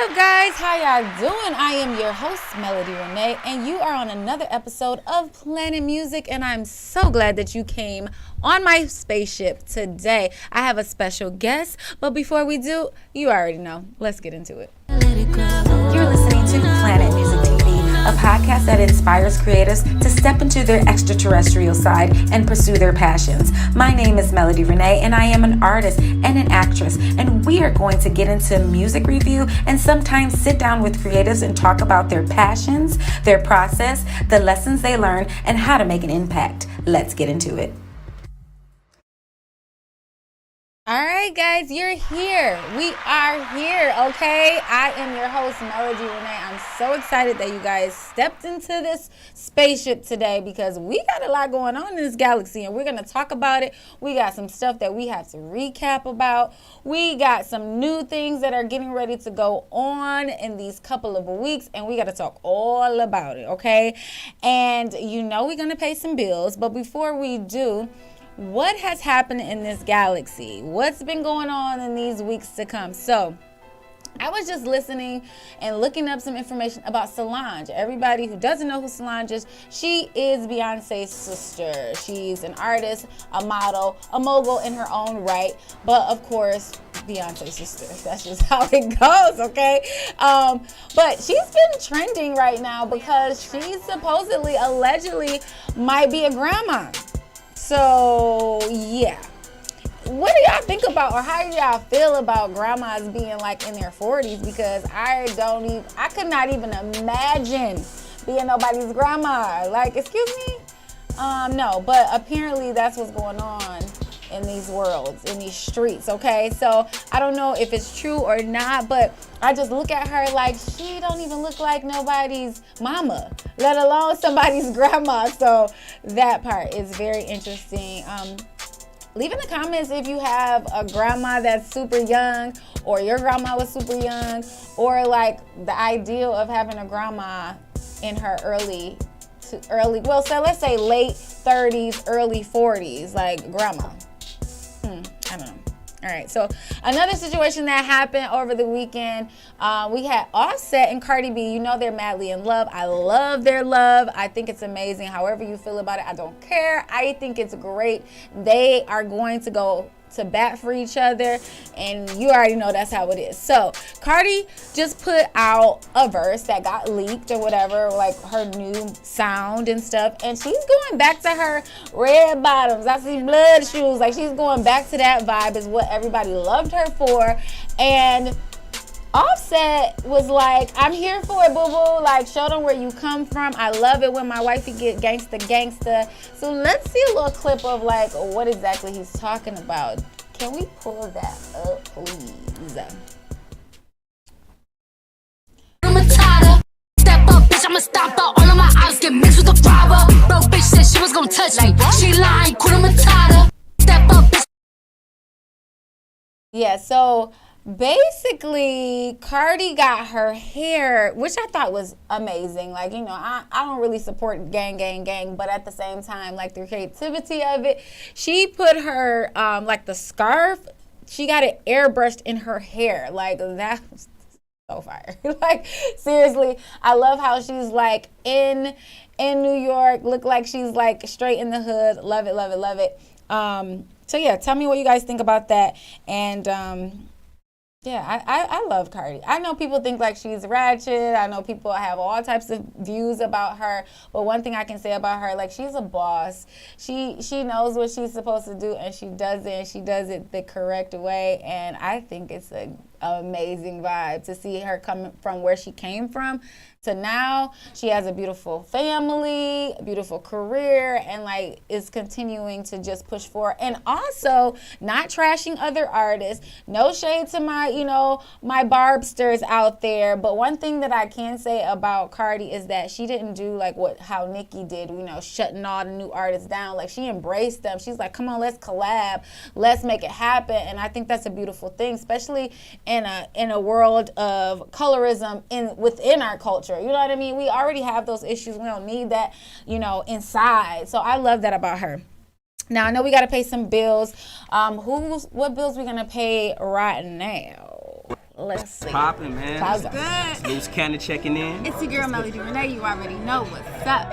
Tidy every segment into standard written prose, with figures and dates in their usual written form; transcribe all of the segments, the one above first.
up, guys? How y'all doing? I am your host, Melody Renee, and you are on another episode of Planet Music, and I'm so glad that you came on my spaceship today. I have a special guest, but before we do, you already know. Let's get into it. You're listening to Planet Music TV, a podcast that inspires creatives to step into their extraterrestrial side and pursue their passions. My name is Melody Renee, and I am an artist and an actress, and we are going to get into music review and sometimes sit down with creatives and talk about their passions, their process, the lessons they learn, and how to make an impact. Let's get into it. All right, guys, you're here. We are here, okay? I am your host, Melody Renee. I'm so excited that you guys stepped into this spaceship today because we got a lot going on in this galaxy, and we're going to talk about it. We got some stuff that we have to recap about. We got some new things that are getting ready to go on in these couple of weeks, and we got to talk all about it, okay? And you know we're going to pay some bills, but before we do, what has happened in this galaxy? What's been going on in these weeks to come? So I was just listening and looking up some information about Solange. Everybody who doesn't know who Solange is, she is Beyonce's sister. She's an artist, a model, a mogul in her own right, but of course, Beyonce's sister. That's just how it goes, okay? But she's been trending right now because she supposedly, allegedly, might be a grandma. So, yeah. What do y'all think about, or how do y'all feel about grandmas being like in their 40s? Because I could not even imagine being nobody's grandma. Like, excuse me? No, but apparently that's what's going on in these worlds, in these streets, okay? So I don't know if it's true or not, but I just look at her like she don't even look like nobody's mama, let alone somebody's grandma. So that part is very interesting. Leave in the comments if you have a grandma that's super young, or your grandma was super young, or like the ideal of having a grandma in her well, so let's say late 30s, early 40s, like grandma. I don't know. All right, so another situation that happened over the weekend, we had Offset and Cardi B. You know they're madly in love. I love their love. I think it's amazing. However you feel about it, I don't care. I think it's great. They are going to go to bat for each other, and you already know that's how it is. So Cardi just put out a verse that got leaked or whatever, like her new sound and stuff, and she's going back to her red bottoms. I see blood shoes. Like, she's going back to that vibe, is what everybody loved her for. And Offset was like, I'm here for it, boo-boo. Like, show them where you come from. I love it when my wifey get gangsta. So let's see a little clip of like what exactly he's talking about. Can we pull that up, please? I'm a tighter. Step up, bitch, I'ma stop out. All of my eyes get mixed with the robber. Bro, bitch said she was gonna touch me. She lying, quit, I'm a tighter. Step up, bitch. Yeah, so basically, Cardi got her hair, which I thought was amazing. Like, you know, I don't really support gang, but at the same time, like, the creativity of it, she put her, like, the scarf, she got it airbrushed in her hair. Like, that was so fire. Like, seriously, I love how she's, like, in New York, look like she's, like, straight in the hood. Love it. So, yeah, tell me what you guys think about that. And, yeah, I love Cardi. I know people think like she's ratchet. I know people have all types of views about her. But one thing I can say about her, like, she's a boss. She knows what she's supposed to do, and she does it, and she does it the correct way. And I think it's an amazing vibe to see her come from where she came from to now. She has a beautiful family, a beautiful career, and like is continuing to just push forward, and also not trashing other artists. No shade to my, you know, my Barbsters out there, but one thing that I can say about Cardi is that she didn't do like how Nicki did, you know, shutting all the new artists down. Like, she embraced them. She's like, come on, let's collab, let's make it happen. And I think that's a beautiful thing, especially in a world of colorism within our culture. You know what I mean? We already have those issues. We don't need that, you know, inside. So I love that about her. Now, I know we got to pay some bills. What bills we going to pay right now? Let's see. Popping, man. Cloudzone. Good. Loose Cannon checking in. It's your girl Melody Renee. You already know what's up.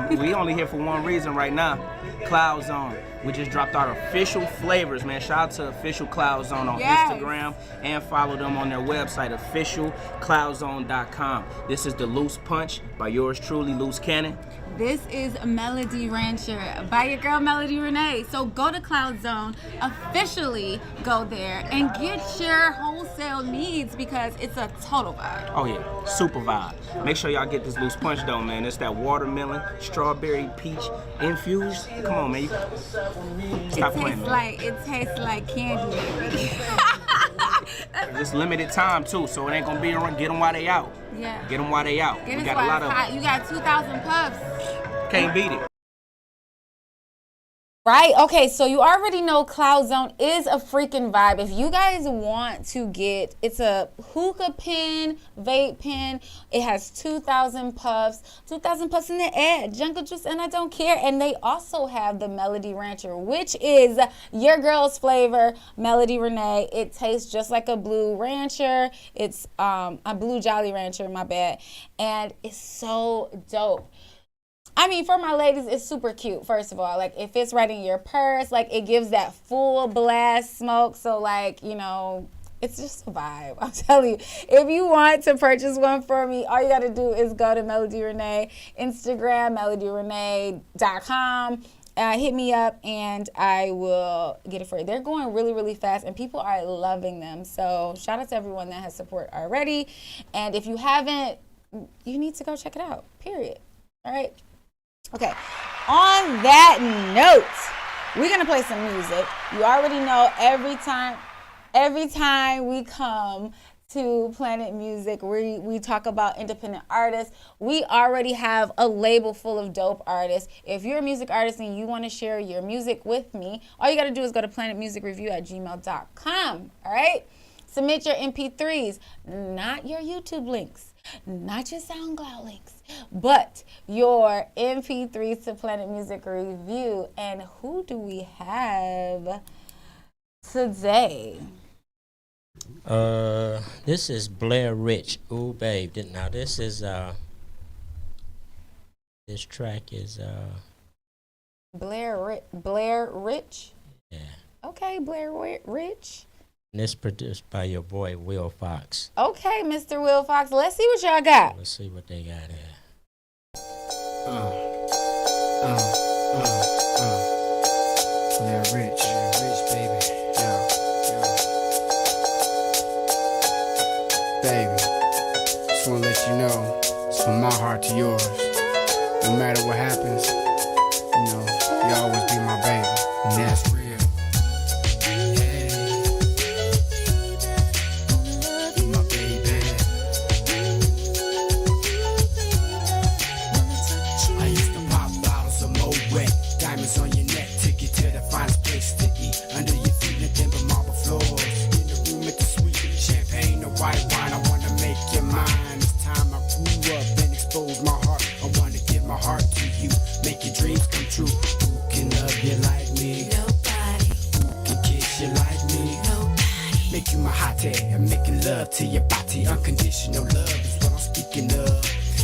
We only here for one reason right now. Cloudzone. We just dropped our official flavors, man. Shout out to official Cloudzone on Yes. Instagram and follow them on their website, officialcloudzone.com. This is the Loose Punch by yours truly, Loose Cannon. This is Melody Rancher by your girl Melody Renee. So go to Cloudzone, officially go there and get your wholesale needs because it's a total vibe. Oh yeah, super vibe. Make sure y'all get this Loose Punch though, man. It's that watermelon, strawberry, peach infused. Come on, man. Stop playing, man. It tastes like candy. It's limited time too, so it ain't gonna be around. Get them while they out. Yeah. Get them while they out. Get We us got while a lot it's of hot. them. You got 2,000 puffs. Can't beat it. Right? Okay, so you already know Cloudzone is a freaking vibe. If you guys want to get, it's a hookah pen, vape pen. It has 2,000 puffs in the air, jungle juice, and I don't care. And they also have the Melody Rancher, which is your girl's flavor, Melody Renee. It tastes just like a blue rancher. It's a blue Jolly Rancher, my bad. And it's so dope. I mean, for my ladies, it's super cute, first of all. Like, it fits right in your purse. Like, it gives that full blast smoke. So, like, you know, it's just a vibe. I'm telling you. If you want to purchase one for me, all you got to do is go to Melody Renee, Instagram, melodyrenee.com. Hit me up, and I will get it for you. They're going really, really fast, and people are loving them. So, shout out to everyone that has support already. And if you haven't, you need to go check it out, period. All right? Okay, on that note, we're gonna play some music. You already know every time we come to Planet Music, we talk about independent artists. We already have a label full of dope artists. If you're a music artist and you want to share your music with me, all you gotta do is go to planetmusicreview@gmail.com, all right? Submit your MP3s, not your YouTube links, not your SoundCloud links, but your MP3s to Planet Music Review. And who do we have today? This is Blair Rich. Ooh, babe. Now this is this track is Blair Rich. Yeah. Okay, Blair Rich. And it's produced by your boy Will Fox. Okay, Mr. Will Fox. Let's see what y'all got. Let's see what they got here. Blair Rich, baby. Yeah. Baby, just wanna let you know, it's from my heart to yours. No matter what happens, you know, you always be my baby. And that's real. To your body, unconditional love is what I'm speaking of.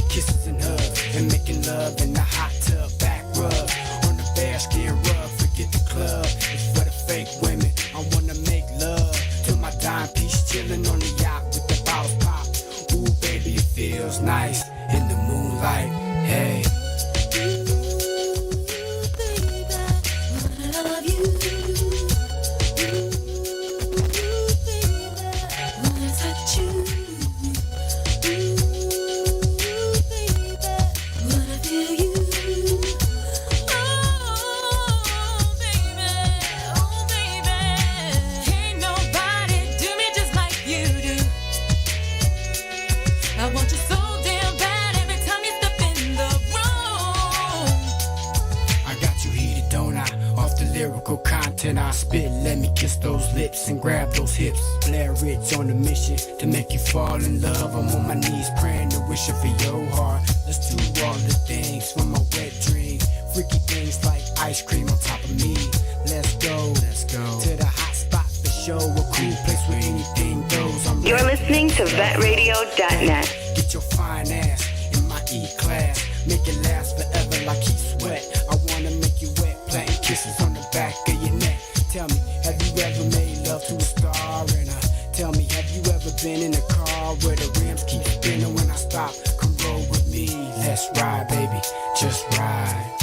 Kisses and hugs, and making love in the hot tub, back rub, on the bear skin rub, forget the club, it's for the fake women. I wanna make love to my dime piece, chilling on the yacht with the bottles pop. Ooh, baby, it feels nice in the moonlight, hey. Content I spit, let me kiss those lips and grab those hips. Blair Rich on a mission to make you fall in love. I'm on my knees praying to wishing for your heart. Let's do all the things from a wet dream. Freaky things like ice cream on top of me. Let's go to the hot spot for show, a cool place where anything goes. You're listening to vetradio.net. Get your fine ass in my E-class. Make it last forever like heat sweat. I wanna make you wet, planting kisses on the back of your neck. Tell me, have you ever made love to a star? And tell me, have you ever been in a car where the rims keep spinning when I stop? Come roll with me, let's ride, baby, just ride.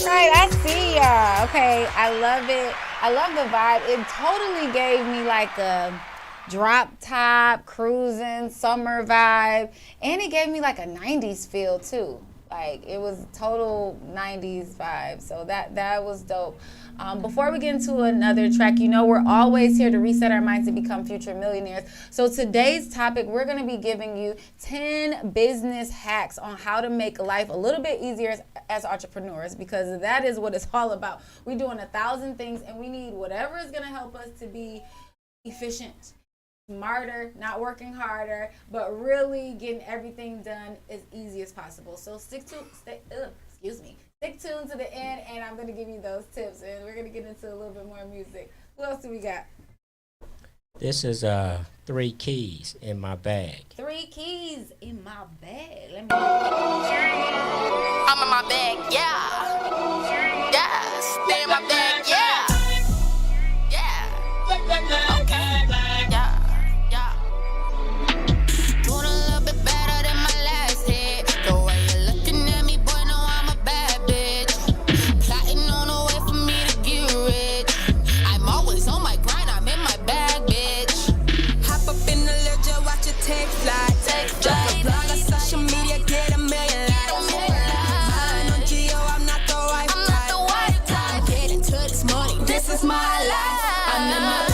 All right, I see y'all. Okay, I love it. I love the vibe. It totally gave me like a drop top, cruising, summer vibe. And it gave me like a 90s feel too. Like it was total 90s vibe. So that was dope. Before we get into another track, you know we're always here to reset our minds to become future millionaires. So today's topic, we're going to be giving you 10 business hacks on how to make life a little bit easier as entrepreneurs, because that is what it's all about. We're doing 1,000 things and we need whatever is going to help us to be efficient, smarter, not working harder, but really getting everything done as easy as possible. So stick tuned to the end, and I'm going to give you those tips, and we're going to get into a little bit more music. What else do we got? This is 3 keys in my bag. 3 keys in my bag. Let me I'm in my bag, yeah. Yeah, stay in my bag, yeah. Yeah. Okay. Yeah. Yeah. Doing a little bit better than my last hit. The way you're looking at me, boy, know I'm a bad bitch. Plotting on a way for me to get rich. I'm always on my grind, I'm in my bag, bitch. Hop up in the little jet, watch it take flight. Drop a blog on social media, get a million likes. Mine on Geo, I'm not the white type. Get into this money, this is my life. I'm in my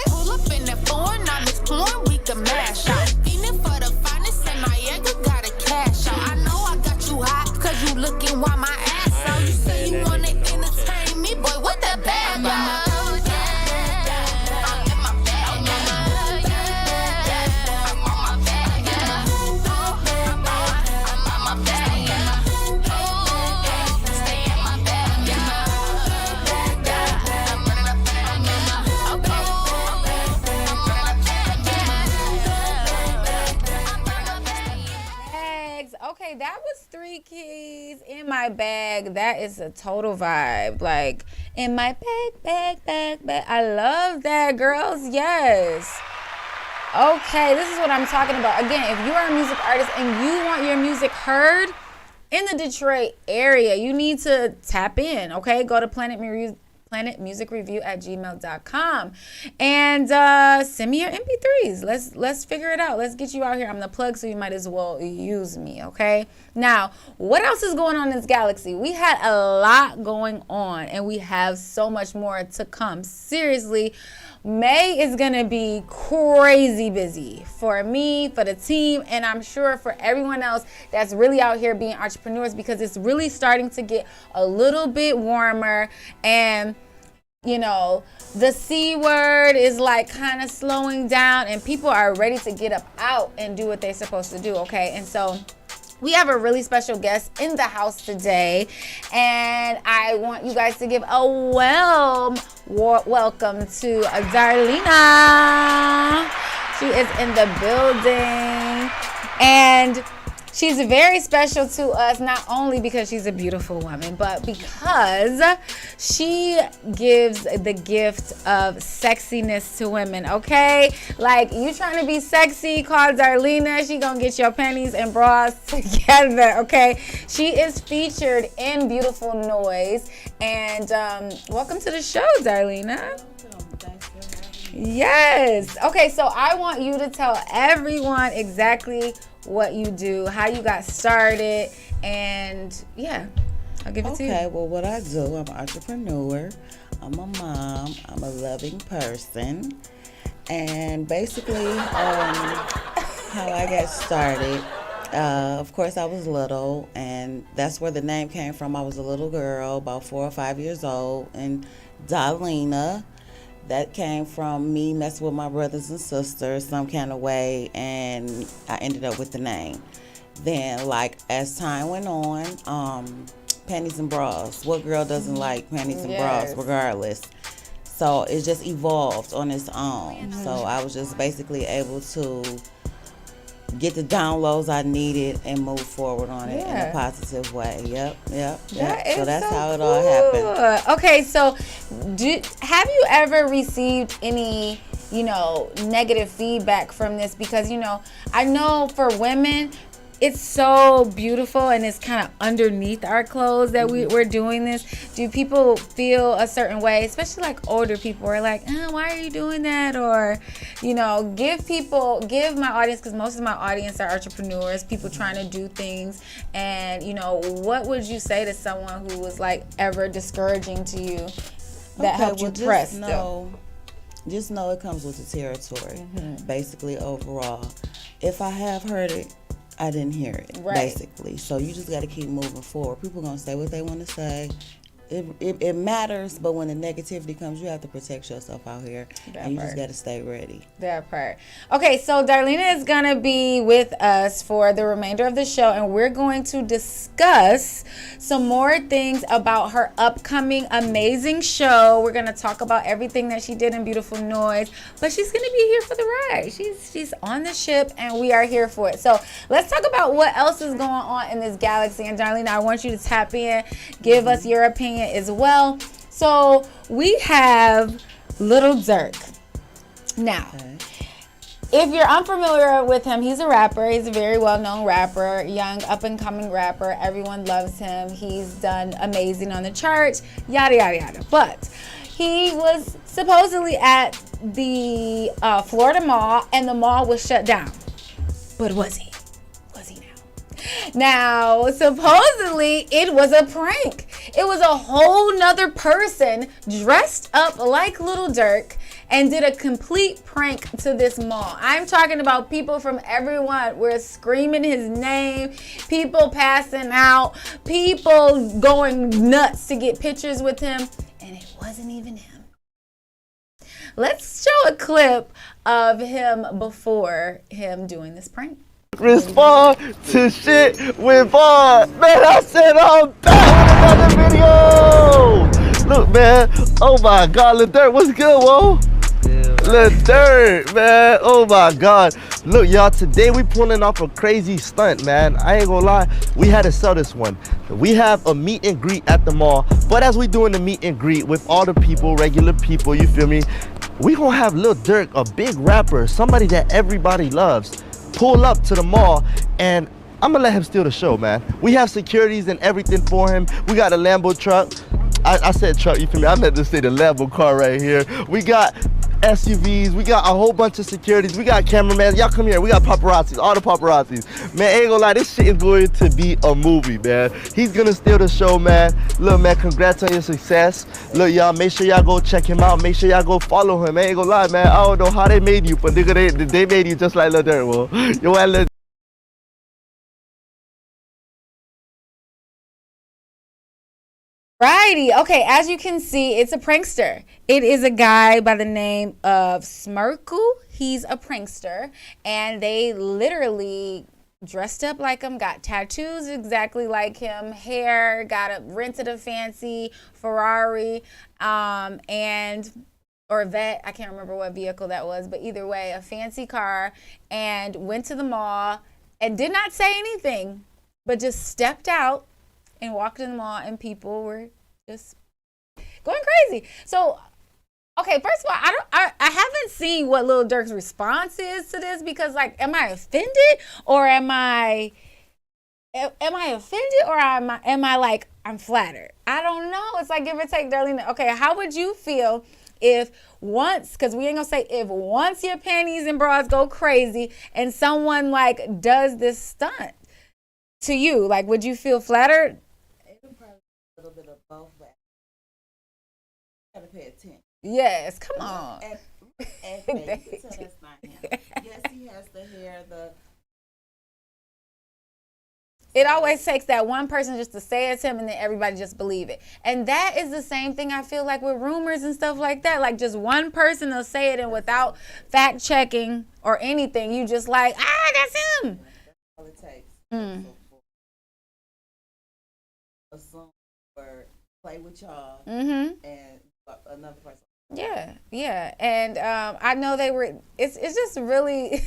Pull up in that foreign, I'm exploring, we can mash out. Feeling for the finest, and Niagara got a cash out. I know I got you hot, cause you looking while my ass out. You say you wanna entertain me, boy, what that bag about? Okay, that was 3 keys in my bag. That is a total vibe. Like, in my bag. I love that, girls. Yes. Okay, this is what I'm talking about. Again, if you are a music artist and you want your music heard in the Detroit area, you need to tap in, okay? Go to planetmusicreview@gmail.com and send me your MP3s. Let's figure it out. Let's get you out here. I'm the plug, so you might as well use me, okay? Now, what else is going on in this galaxy? We had a lot going on, and we have so much more to come. Seriously, May is going to be crazy busy for me, for the team, and I'm sure for everyone else that's really out here being entrepreneurs, because it's really starting to get a little bit warmer, and you know, the C word is like kind of slowing down, and people are ready to get up out and do what they're supposed to do, okay? And so we have a really special guest in the house today, and I want you guys to give a welcome to Darlena. She is in the building, and she's very special to us, not only because she's a beautiful woman, but because she gives the gift of sexiness to women, okay? Like, you trying to be sexy, call Darlena. She gonna get your panties and bras together, okay? She is featured in Beautiful Noise. And welcome to the show, Darlena. Thanks for having Yes. Okay, so I want you to tell everyone exactly what you do, how you got started, and yeah, I'll give it to you. Okay, well, what I do, I'm an entrepreneur, I'm a mom, I'm a loving person, and basically, how I got started, of course, I was little, and that's where the name came from. I was a little girl, about 4 or 5 years old, and Darlena. That came from me messing with my brothers and sisters some kind of way, and I ended up with the name. Then, like, as time went on, panties and bras. What girl doesn't like panties and bras, regardless? So it just evolved on its own. So I was just basically able to get the downloads I needed and move forward on it in a positive way. Yep. So that's how it all happened. Okay, so have you ever received any, negative feedback from this? Because, I know for women, it's so beautiful and it's kind of underneath our clothes that we're doing this. Do people feel a certain way, especially like older people are like, why are you doing that? Or, give my audience, because most of my audience are entrepreneurs, people trying to do things. And, what would you say to someone who was like ever discouraging to you that helped you press? Just know it comes with the territory, basically overall. If I have heard it, I didn't hear it, basically. So you just got to keep moving forward. People going to say what they want to say. It matters, but when the negativity comes, you have to protect yourself out here. And you just got to stay ready. That part. Okay, so Darlena is going to be with us for the remainder of the show, and we're going to discuss some more things about her upcoming amazing show. We're going to talk about everything that she did in Beautiful Noise, but she's going to be here for the ride. She's on the ship, and we are here for it. So let's talk about what else is going on in this galaxy. And Darlena, I want you to tap in, give us your opinion as well. So we have Little Durk. Now, if you're unfamiliar with him, he's a rapper. He's a very well-known rapper, young up-and-coming rapper. Everyone loves him. He's done amazing on the charts, yada, yada, yada. But he was supposedly at the Florida Mall, and the mall was shut down. But was he? Now, supposedly, it was a prank. It was a whole nother person dressed up like Little Durk and did a complete prank to this mall. I'm talking about people from everyone were screaming his name, people passing out, people going nuts to get pictures with him, and it wasn't even him. Let's show a clip of him before him doing this prank. Respond to shit with bars. Man, I said I'm back with another video. Look, man. Oh my God, Lil Durk, what's good, whoa? Lil Durk, man. Oh my God. Look, y'all, today we pulling off a crazy stunt, man. I ain't gonna lie, we had to sell this one. We have a meet and greet at the mall, but as we doing the meet and greet with all the people, regular people, you feel me? We gonna have Lil Durk, a big rapper, somebody that everybody loves, pull up to the mall, and I'm gonna let him steal the show, man. We have securities and everything for him. We got a Lambo truck. I said truck, you feel me? I meant to say the Lambo car right here. We got SUVs, we got a whole bunch of securities, we got cameramen. Y'all come here, we got paparazzis, all the paparazzis. Man, ain't gonna lie, this shit is going to be a movie, man. He's gonna steal the show, man. Look, man, congrats on your success. Look, y'all, make sure y'all go check him out. Make sure y'all go follow him. Ain't gonna lie, man, I don't know how they made you, but nigga, they made you just like Lil Durk, well. Yo, I Lil Righty. Okay, as you can see, it's a prankster. It is a guy by the name of Smirkle. He's a prankster, and they literally dressed up like him, got tattoos exactly like him, hair, rented a fancy Ferrari, or a vet. I can't remember what vehicle that was, but either way, a fancy car, and went to the mall and did not say anything, but just stepped out and walked in the mall, and people were just going crazy. So, okay, first of all, I haven't seen what Lil Durk's response is to this, because, like, am I offended, or am I offended, or am I like, I'm flattered? I don't know. It's like give or take, Darlene. Okay, how would you feel if once, because we ain't gonna say if once your panties and bras go crazy and someone like does this stunt to you, like would you feel flattered? It'll probably be a little bit of both, but you gotta pay attention. Yes, come on. At face, you can tell that's not him. Yes, he has the hair, It always takes that one person just to say it's him and then everybody just believe it. And that is the same thing I feel like with rumors and stuff like that. Like just one person will say it and without fact checking or anything, you just like, that's him. that's all it takes. Mm. Assume or play with y'all Mm-hmm. and another person. Yeah. And I know it's just really,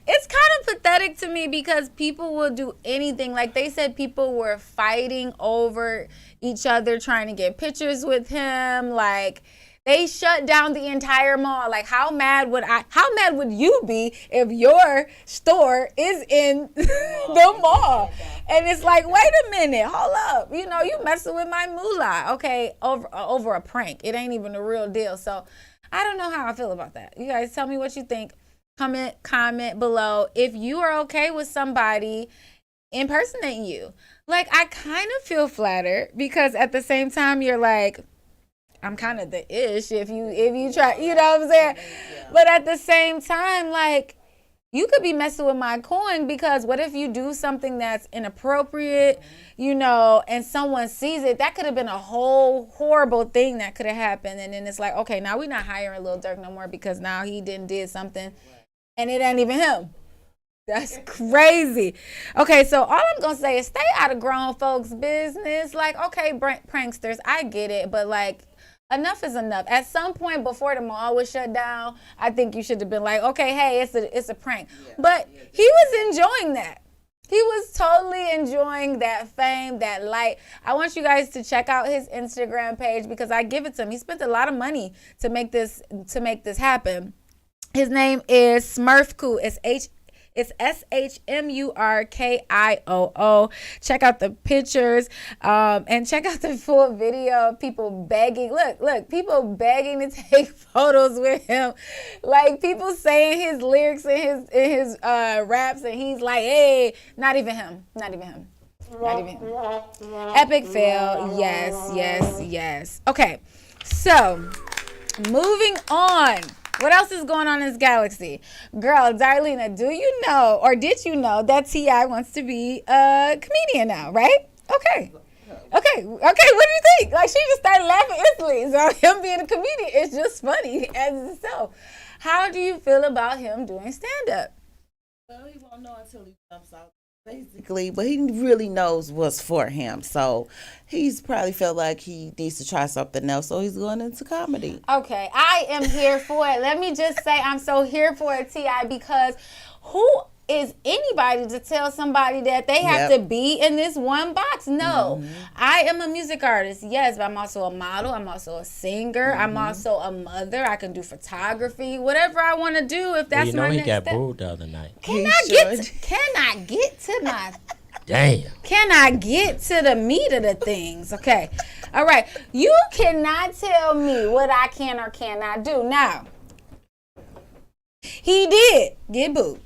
it's kind of pathetic to me because people will do anything. Like they said people were fighting over each other, trying to get pictures with him. Like they shut down the entire mall. Like how mad would you be if your store is in the mall? And it's like, wait a minute, hold up. You know, you messing with my moolah, okay, over a prank. It ain't even a real deal. So I don't know how I feel about that. You guys tell me what you think. Comment below if you are okay with somebody impersonating you. Like I kind of feel flattered because at the same time you're like, I'm kind of the ish if you try, you know what I'm saying? Yeah. But at the same time, like, you could be messing with my coin because what if you do something that's inappropriate, you know, and someone sees it? That could have been a whole horrible thing that could have happened. And then it's like, okay, now we're not hiring Lil Durk no more because now he did something and it ain't even him. That's crazy. Okay, so all I'm going to say is stay out of grown folks' business. Like, okay, pranksters, I get it, but like, enough is enough. At some point before the mall was shut down, I think you should have been like, okay, hey, it's a prank. Yeah, but he was enjoying that. He was totally enjoying that fame, that light. I want you guys to check out his Instagram page because I give it to him. He spent a lot of money to make this happen. His name is Smurfkoo. It's SHMURKIOO. Check out the pictures and check out the full video of people begging. Look, people begging to take photos with him. Like people saying his lyrics and his raps, and he's like, hey, not even him. Epic fail. Yes. Okay, so moving on. What else is going on in this galaxy? Girl, Darlena, do you know, or did you know that T.I. wants to be a comedian now, right? Okay, what do you think? Like, she just started laughing instantly. So him being a comedian is just funny as itself. How do you feel about him doing stand-up? Well, he won't know until he jumps out. Basically, but he really knows what's for him. So he's probably felt like he needs to try something else. So he's going into comedy. Okay, I am here for it. Let me just say I'm so here for it, T.I., because who is anybody to tell somebody that they have to be in this one box? No. I am a music artist, yes, but I'm also a model. I'm also a singer. I'm also a mother. I can do photography, whatever I want to do. If that's my next step. He got booed the other night. Can I get to my damn? Can I get to the meat of the things? Okay, all right. You cannot tell me what I can or cannot do. Now, he did get booed.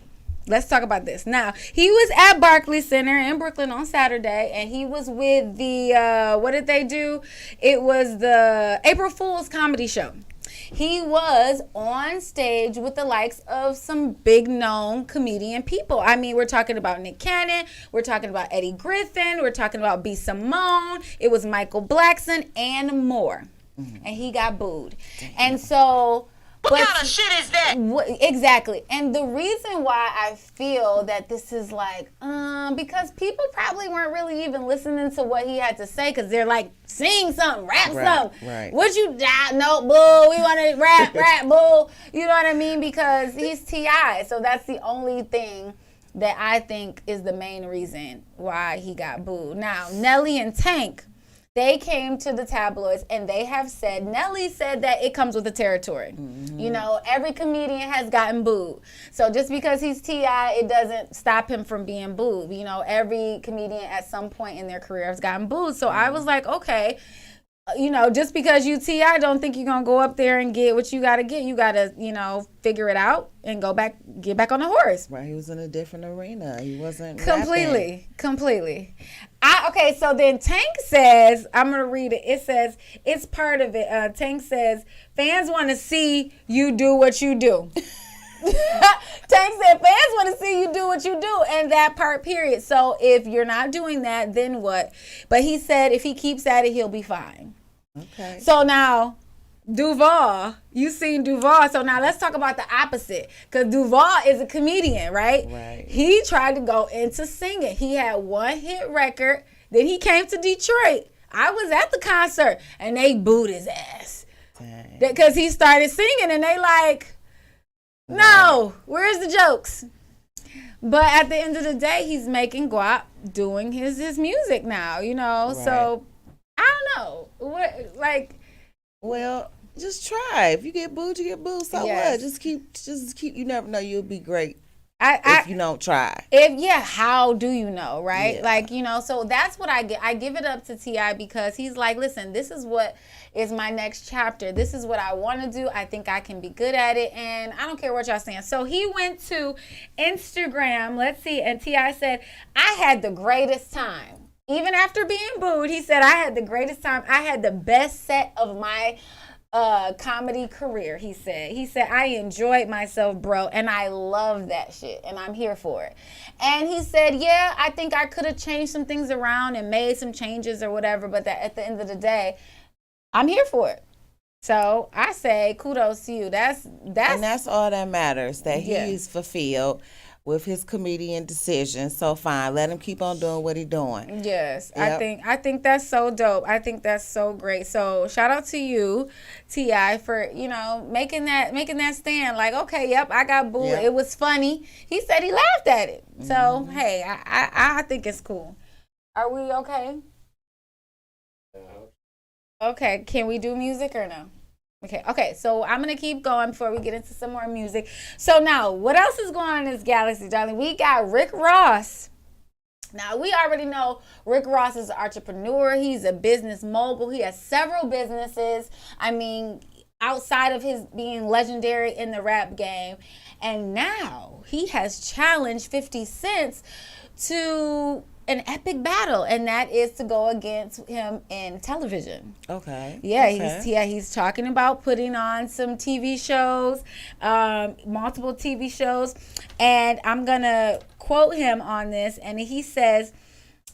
Let's talk about this. Now, he was at Barclays Center in Brooklyn on Saturday, and he was with the, what did they do? It was the April Fool's comedy show. He was on stage with the likes of some big known comedian people. I mean, we're talking about Nick Cannon. We're talking about Eddie Griffin. We're talking about B. Simone. It was Michael Blackson and more. And he got booed. Damn. And so... What kind of shit is that? Exactly. And the reason why I feel that this is like, because people probably weren't really even listening to what he had to say because they're like, sing something, rap something. Right. Would you die? No, boo. We want to rap, boo. You know what I mean? Because he's T.I. So that's the only thing that I think is the main reason why he got booed. Now, Nelly and Tank, they came to the tabloids and they have said, Nelly said that it comes with the territory. You know, every comedian has gotten booed. So just because he's T.I., it doesn't stop him from being booed. You know, every comedian at some point in their career has gotten booed. So I was like, okay, you know, just because you T.I. don't think you're going to go up there and get what you got to get. You got to, you know, figure it out and get back on the horse. Right, he was in a different arena. He wasn't Completely. Okay, so then Tank says, I'm going to read it. It says, it's part of it. Tank says, fans want to see you do what you do. Tank said, fans want to see you do what you do, and that part, period. So if you're not doing that, then what? But he said if he keeps at it, he'll be fine. Okay. So now, Duval, you seen Duval. So now let's talk about the opposite. Because Duval is a comedian, right? Right. He tried to go into singing. He had one hit record. Then he came to Detroit. I was at the concert, and they booed his ass. Because he started singing, and they like, no, where's the jokes? But at the end of the day, he's making guap doing his music now, you know? Right. So, I don't know. Well, just try. If you get booed, you get booed. So what? Just keep. You never know. You'll be great. If you don't try. How do you know, right? Yeah. Like, you know, so that's what I get. I give it up to T.I. because he's like, listen, this is what is my next chapter. This is what I want to do. I think I can be good at it, and I don't care what y'all saying. So he went to Instagram, let's see, and T.I. said, I had the greatest time. Even after being booed, he said, I had the greatest time. I had the best set of my comedy career, he said, I enjoyed myself, bro, and I love that shit, and I'm here for it. And he said, yeah, I think I could have changed some things around and made some changes or whatever, but that at the end of the day, I'm here for it. So I say kudos to you. That's all that matters, that he's fulfilled with his comedian decision. So fine, let him keep on doing what he's doing. Yes, yep. I think that's so dope. I think that's so great. So shout out to you, T.I., for, you know, making that stand. Like, okay, yep, I got booed. Yep. It was funny. He said he laughed at it. Mm-hmm. So hey, I think it's cool. Are we okay? Okay, can we do music or no? Okay, so I'm going to keep going before we get into some more music. So now, what else is going on in this galaxy, darling? We got Rick Ross. Now, we already know Rick Ross is an entrepreneur. He's a business mogul. He has several businesses. I mean, outside of his being legendary in the rap game. And now he has challenged 50 Cent to an epic battle, and that is to go against him in television. Okay. Yeah, he's talking about putting on some TV shows, multiple TV shows, and I'm gonna quote him on this, and he says,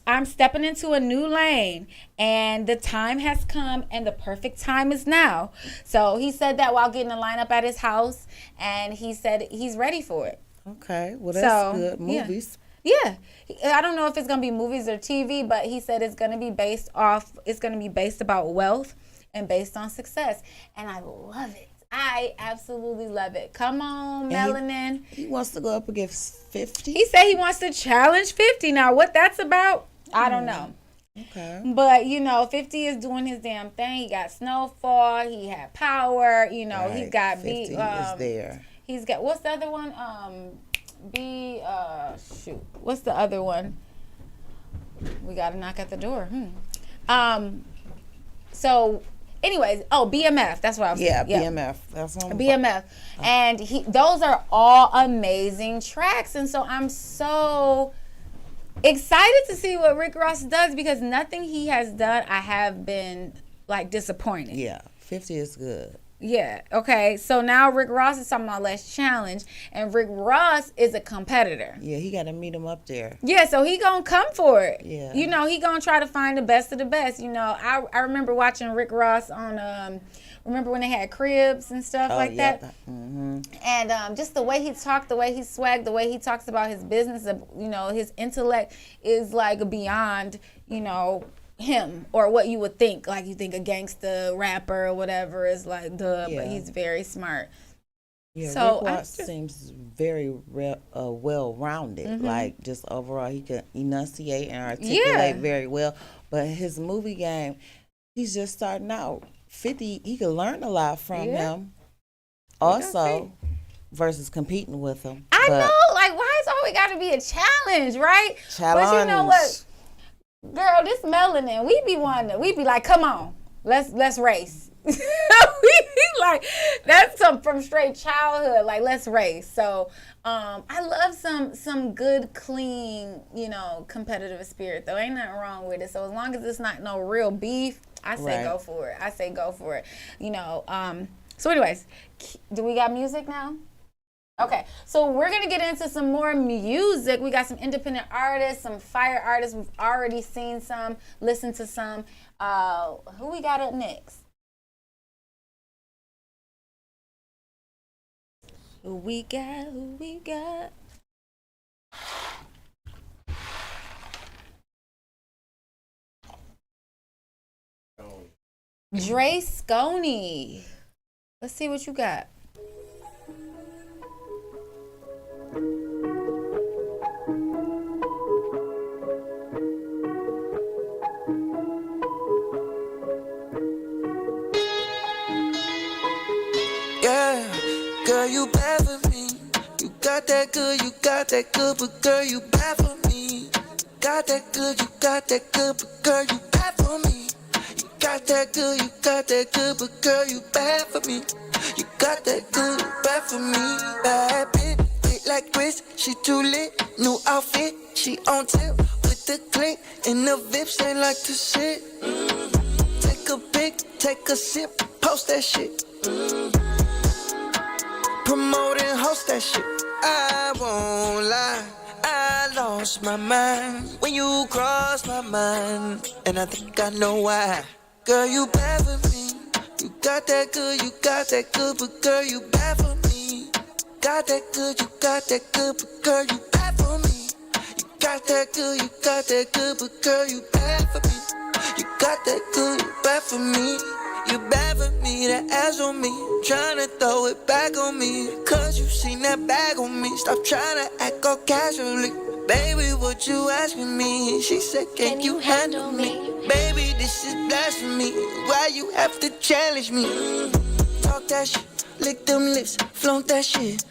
I'm stepping into a new lane, and the time has come, and the perfect time is now. So he said that while getting a lineup at his house, and he said he's ready for it. Okay, well, that's good. Movies. Yeah, I don't know if it's gonna be movies or TV, but he said it's gonna be based about wealth and based on success, and I love it. I absolutely love it. Come on, Melanin. He wants to go up against 50. He said he wants to challenge 50. Now, what that's about, I don't know. Okay. But, you know, 50 is doing his damn thing. He got Snowfall. He had Power. You know, right. He's got 50 is there. He's got, what's the other one? What's the other one? We got to knock at the door. So, anyways, BMF. That's what I was saying. Yeah, BMF. That's on BMF. And those are all amazing tracks. And so I'm so excited to see what Rick Ross does, because nothing he has done I have been like disappointed. Yeah, 50 is good. Yeah, okay. So now Rick Ross is talking about Let's Challenge, and Rick Ross is a competitor. Yeah, he got to meet him up there. Yeah, so he gonna come for it. Yeah. You know, he gonna try to find the best of the best. You know, I remember watching Rick Ross on, remember when they had cribs and stuff that? Mm-hmm. And just the way he talked, the way he swagged, the way he talks about his business, you know, his intellect is like beyond, you know, him or what you would think. Like you think a gangster rapper or whatever is like but he's very smart. Yeah, so Rick Ross seems very well-rounded. Mm-hmm. Like just overall, he can enunciate and articulate very well. But his movie game, he's just starting out. 50, he could learn a lot from him. Also, versus competing with him. I know, like why is always got to be a challenge, right? But you know what? Girl, this Melanin, we be like, come on. Let's race. Like that's from straight childhood. Like let's race. So I love some good, clean, competitive spirit though. Ain't nothing wrong with it. So as long as it's not no real beef, I say go for it. I say go for it. So anyways, do we got music now? Okay, so we're gonna get into some more music. We got some independent artists, some fire artists. We've already seen some, listened to some. Who we got up next? Who we got? Dre Sconey. Let's see what you got. Yeah, girl, you bad for me. You got that good, but girl, you bad for me. Got that good, but girl, you bad for me. You got that good, but girl, you bad for me. You got that good, bad for me. Bad bitch, lit like Chris, she too lit. New outfit, she on tip with the click. And the Vips, they like to sit. Take a pic, take a sip, post that shit. Promote and host that shit. I won't lie, I lost my mind when you crossed my mind, and I think I know why. Girl, you bad for me. You got that good, but girl, you bad for me. Got that good, but girl, you bad for me. You got that good, but girl, you bad for me. You got that good, you bad for me. You bad for me, that ass on me. Tryna throw it back on me, cause you seen that bag on me. Stop tryna act all casually. Baby, what you asking me? She said, can you handle me? Baby, this is blasphemy. Why you have to challenge me? Talk that shit, lick them lips, flaunt that shit.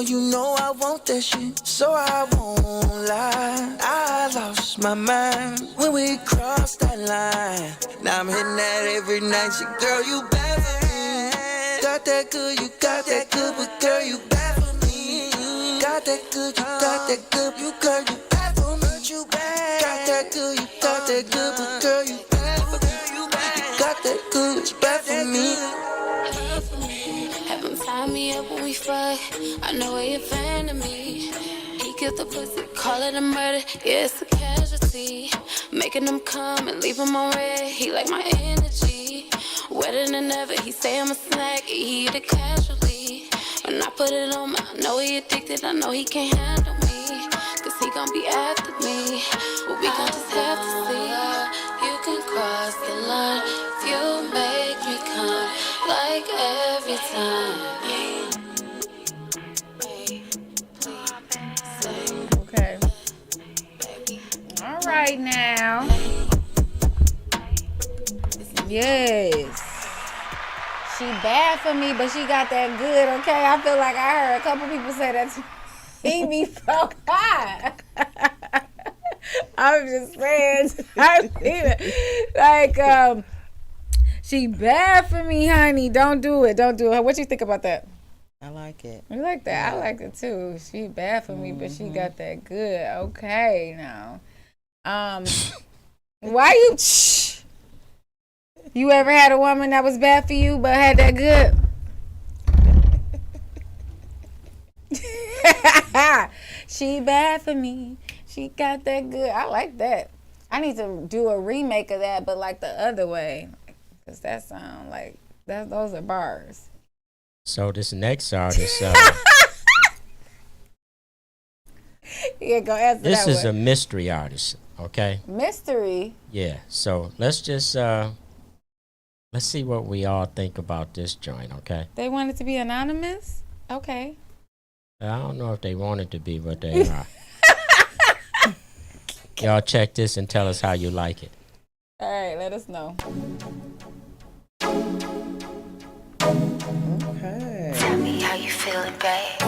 You know I want that shit. So I won't lie, I lost my mind when we crossed that line. Now I'm hitting that every night. So girl, you bad for me. Got that good, but girl, you bad for me. Got that good, you girl, you bad for me. You bad. Got that good, but girl, you bad for me. You got that good, you bad for me. Have him tie me up when we fight. I know where you're fan of me. He killed the pussy, call it a murder. Yeah, it's a casualty. Making him come and leave him on red. He like my energy. Wetter than ever, he say I'm a snack. He eat it casually. When I put it on me, I know he addicted. I know he can't handle me, cause he gon' be after me. But we gon' just have to see. You can cross the line if you make me come. Like every time. Okay. All right now. Yes. She bad for me, but she got that good, okay? I feel like I heard a couple people say that to he be so high. I'm just saying. I seen it. Like, she bad for me, honey. Don't do it. What you think about that? I like it. You like that? I like it too. She bad for me, but she got that good. Okay, now. Why you? You ever had a woman that was bad for you but had that good? She bad for me. She got that good. I like that. I need to do a remake of that, but like the other way, cause that sound like that. Those are bars. So this next artist, Yeah, go answer this that is one. a mystery artist. Okay. Mystery. Yeah. So let's just let's see what we all think about this joint. Okay. They want it to be anonymous. Okay. I don't know if they want it to be, but they are. Y'all check this and tell us how you like it. All right, let us know. Okay. Tell me how you feeling, babe.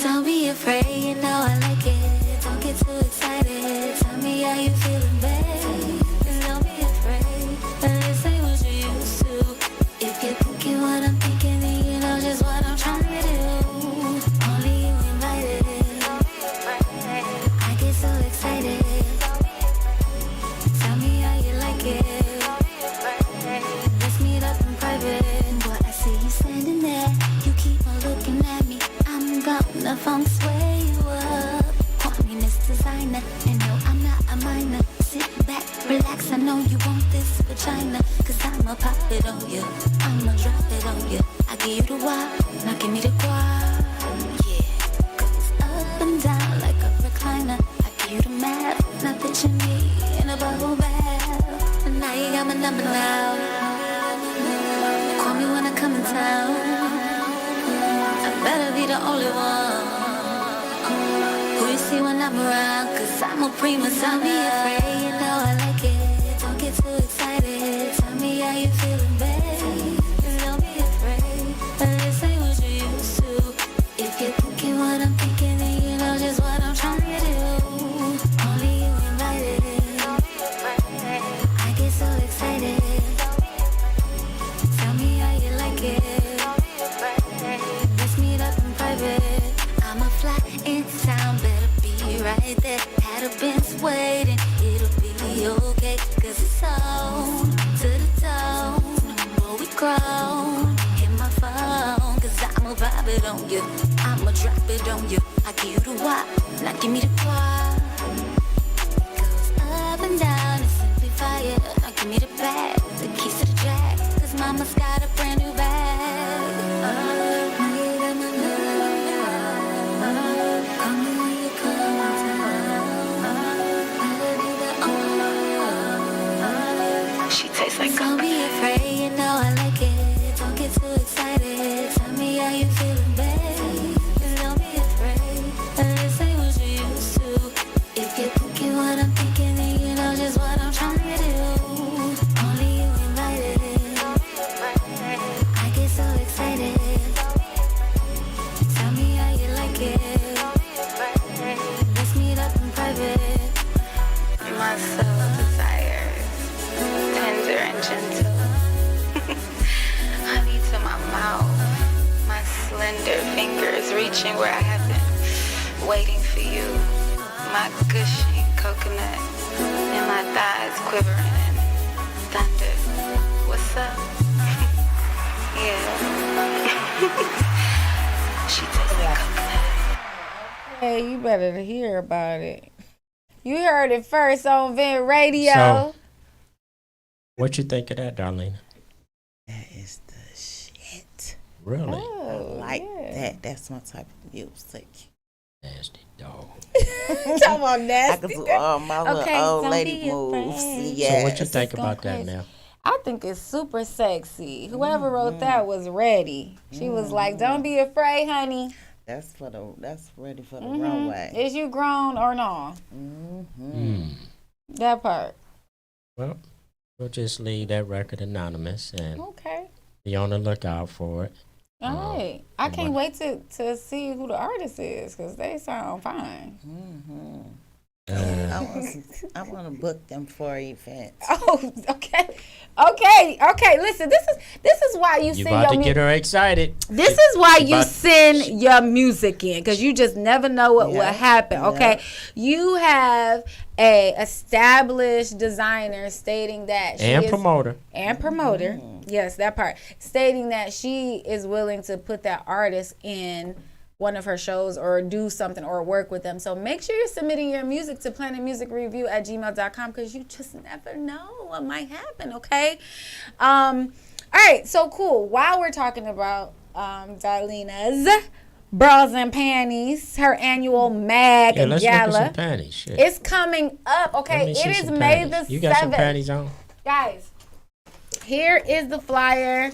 Don't be afraid, you know I like it. excited. Tell me how you like it. Let's meet up in private. Boy, I see you standing there. You keep on looking at me. I'm gonna funk sway you up. Call me Miss Designer. And no, I'm not a minor. Sit back, relax. I know you want this vagina. Cause I'ma pop it on you. I'ma drop it on you. I give you the wop. Now give me the guap. Yeah. Goes up and down like a recliner. I give you the map. Now picture me in a bubble bath. And now you got my number now. Call me when I come in town. I better be the only one who you see when I'm around. Cause I'm a prima. Tell me afraid, you know I like it. Don't get too excited. Tell me how you feeling, babe. Don't be afraid. This ain't what you used to. If you're thinking what I'm thinking, then you know just what I'm trying to do. Only you invited. I get so excited. Tell me how you like it. Let's meet up in private. I'ma fly in town, better be right there. Had a Benz waiting, it'll be okay. Cause it's on to the tone. Before we grown, hit my phone. Cause I'ma vibe it on you. I'ma drop it on you. I give you the wop, now give me the guap. Goes up and down, it's simply fire. Now give me the bag, the keys to the jack. Cause mama's got a brand new bag. She tastes like don't be afraid, you know I like it. Don't get too excited. Tell me how you feeling, babe. Don't be afraid. This ain't what you used to. If you're thinking what I'm thinking, then you know just what I'm trying to do. Only you invited. I get so excited. Tell me how you like it. Let's meet up in private. My soul desires, tender and gentle. Honey to my mouth, my slender fingers reaching where I have been waiting for you. My gushing coconut and my thighs quivering in thunder. What's up? Yeah. She tastes like coconut. Hey, you better hear about it. You heard it first on Vent Radio. So, what you think of that, Darlene? That is the shit. Really? Oh, I like yeah. that. That's my type of music. Nasty dog. Come on, I nasty. can do all my little Okay, old don't lady be moves. afraid. Yes. So what you think It's about going that crazy. now? I think it's super sexy. Whoever wrote that was ready. She was like, "Don't be afraid, honey. That's ready for the runway. Is you grown or no?" That part. Well, we'll just leave that record anonymous and Okay. be on the lookout for it. All right. I can't wait to see who the artist is because they sound fine. I want to book them for events. Oh, okay. Listen, this is why you You send about your to get her excited. This is why you about- send your music in because you just never know what will happen. Okay, you have a established designer stating that she And is, promoter. and promoter. Yes, that part stating that she is willing to put that artist in one of her shows or do something or work with them. So make sure you're submitting your music to planetmusicreview@gmail.com because you just never know what might happen, okay? All right, so cool. While we're talking about Darlena's Bras and Panties, her annual mag Yeah, let's look gala. at some panties. Shit. It's coming up, Let okay? me see It is some May panties. the You got some 7th. panties on? Guys, here is the flyer.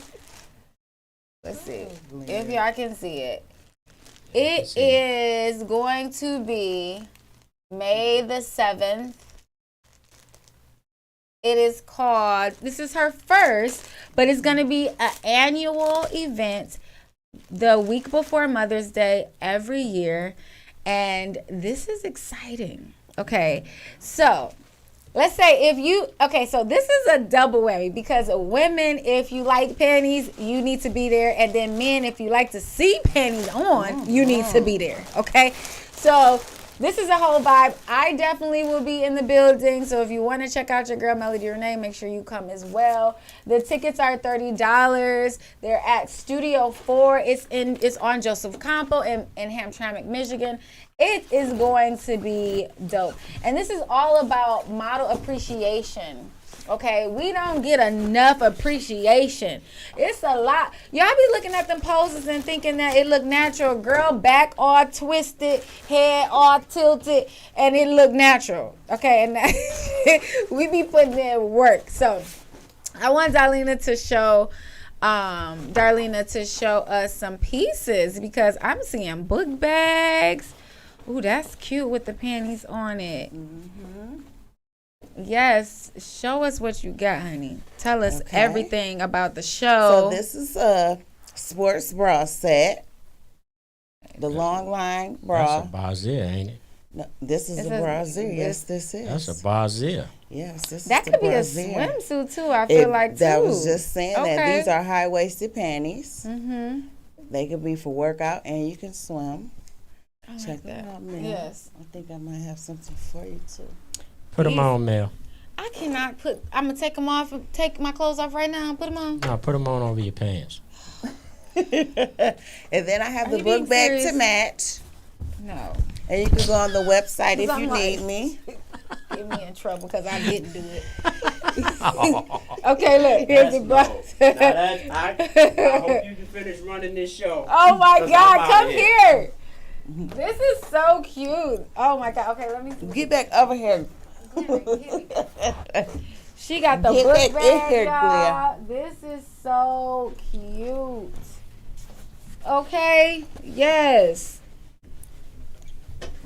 Let's see if y'all can see it. It is going to be May the 7th. It is called, this is her first, but it's going to be an annual event the week before Mother's Day every year. And this is exciting. Okay, so let's say so this is a double whammy because women, if you like panties, you need to be there. And then men, if you like to see panties on, you need to be there. Okay, so this is a whole vibe. I definitely will be in the building. So if you want to check out your girl Melody Renee, make sure you come as well. The tickets are $30. They're at Studio 4. It's on Joseph Campo in Hamtramck, Michigan. It is going to be dope. And this is all about model appreciation. Okay, we don't get enough appreciation. It's a lot. Y'all be looking at them poses and thinking that it look natural. Girl, back all twisted, head all tilted, and it look natural. Okay, and we be putting in work. So I want Darlena to show us some pieces because I'm seeing book bags. Ooh, that's cute with the panties on it. Mm-hmm. Yes, show us what you got, honey. Tell us everything about the show. So this is a sports bra set. The long line bra. That's a brassiere, ain't it? No, this is a brassiere. Yes, this is. That's a brassiere. Yes, this that is could the be a brassiere. swimsuit too. I feel like too. That was just saying that Okay. these are high-waisted panties. Mm-hmm. They could be for workout and you can swim. I Check like that that. out, man. Yes. I think I might have something for you too. Put them on, Mel. I cannot put. I'm gonna take them off. Take my clothes off right now and put them on. No, put them on over your pants. And then I have Are the you book being bag serious? to match. No. And you can go on the website if I'm you like- need me. Get me in trouble because I didn't do it. Okay, look. Here's the box. I hope you can finish running this show. Oh my 'Cause God! I'm Come out here. This is so cute. Oh my God. Okay, let me see. Get back over here. She got the Get book back in bag, here, y'all. This is so cute. Okay. Yes.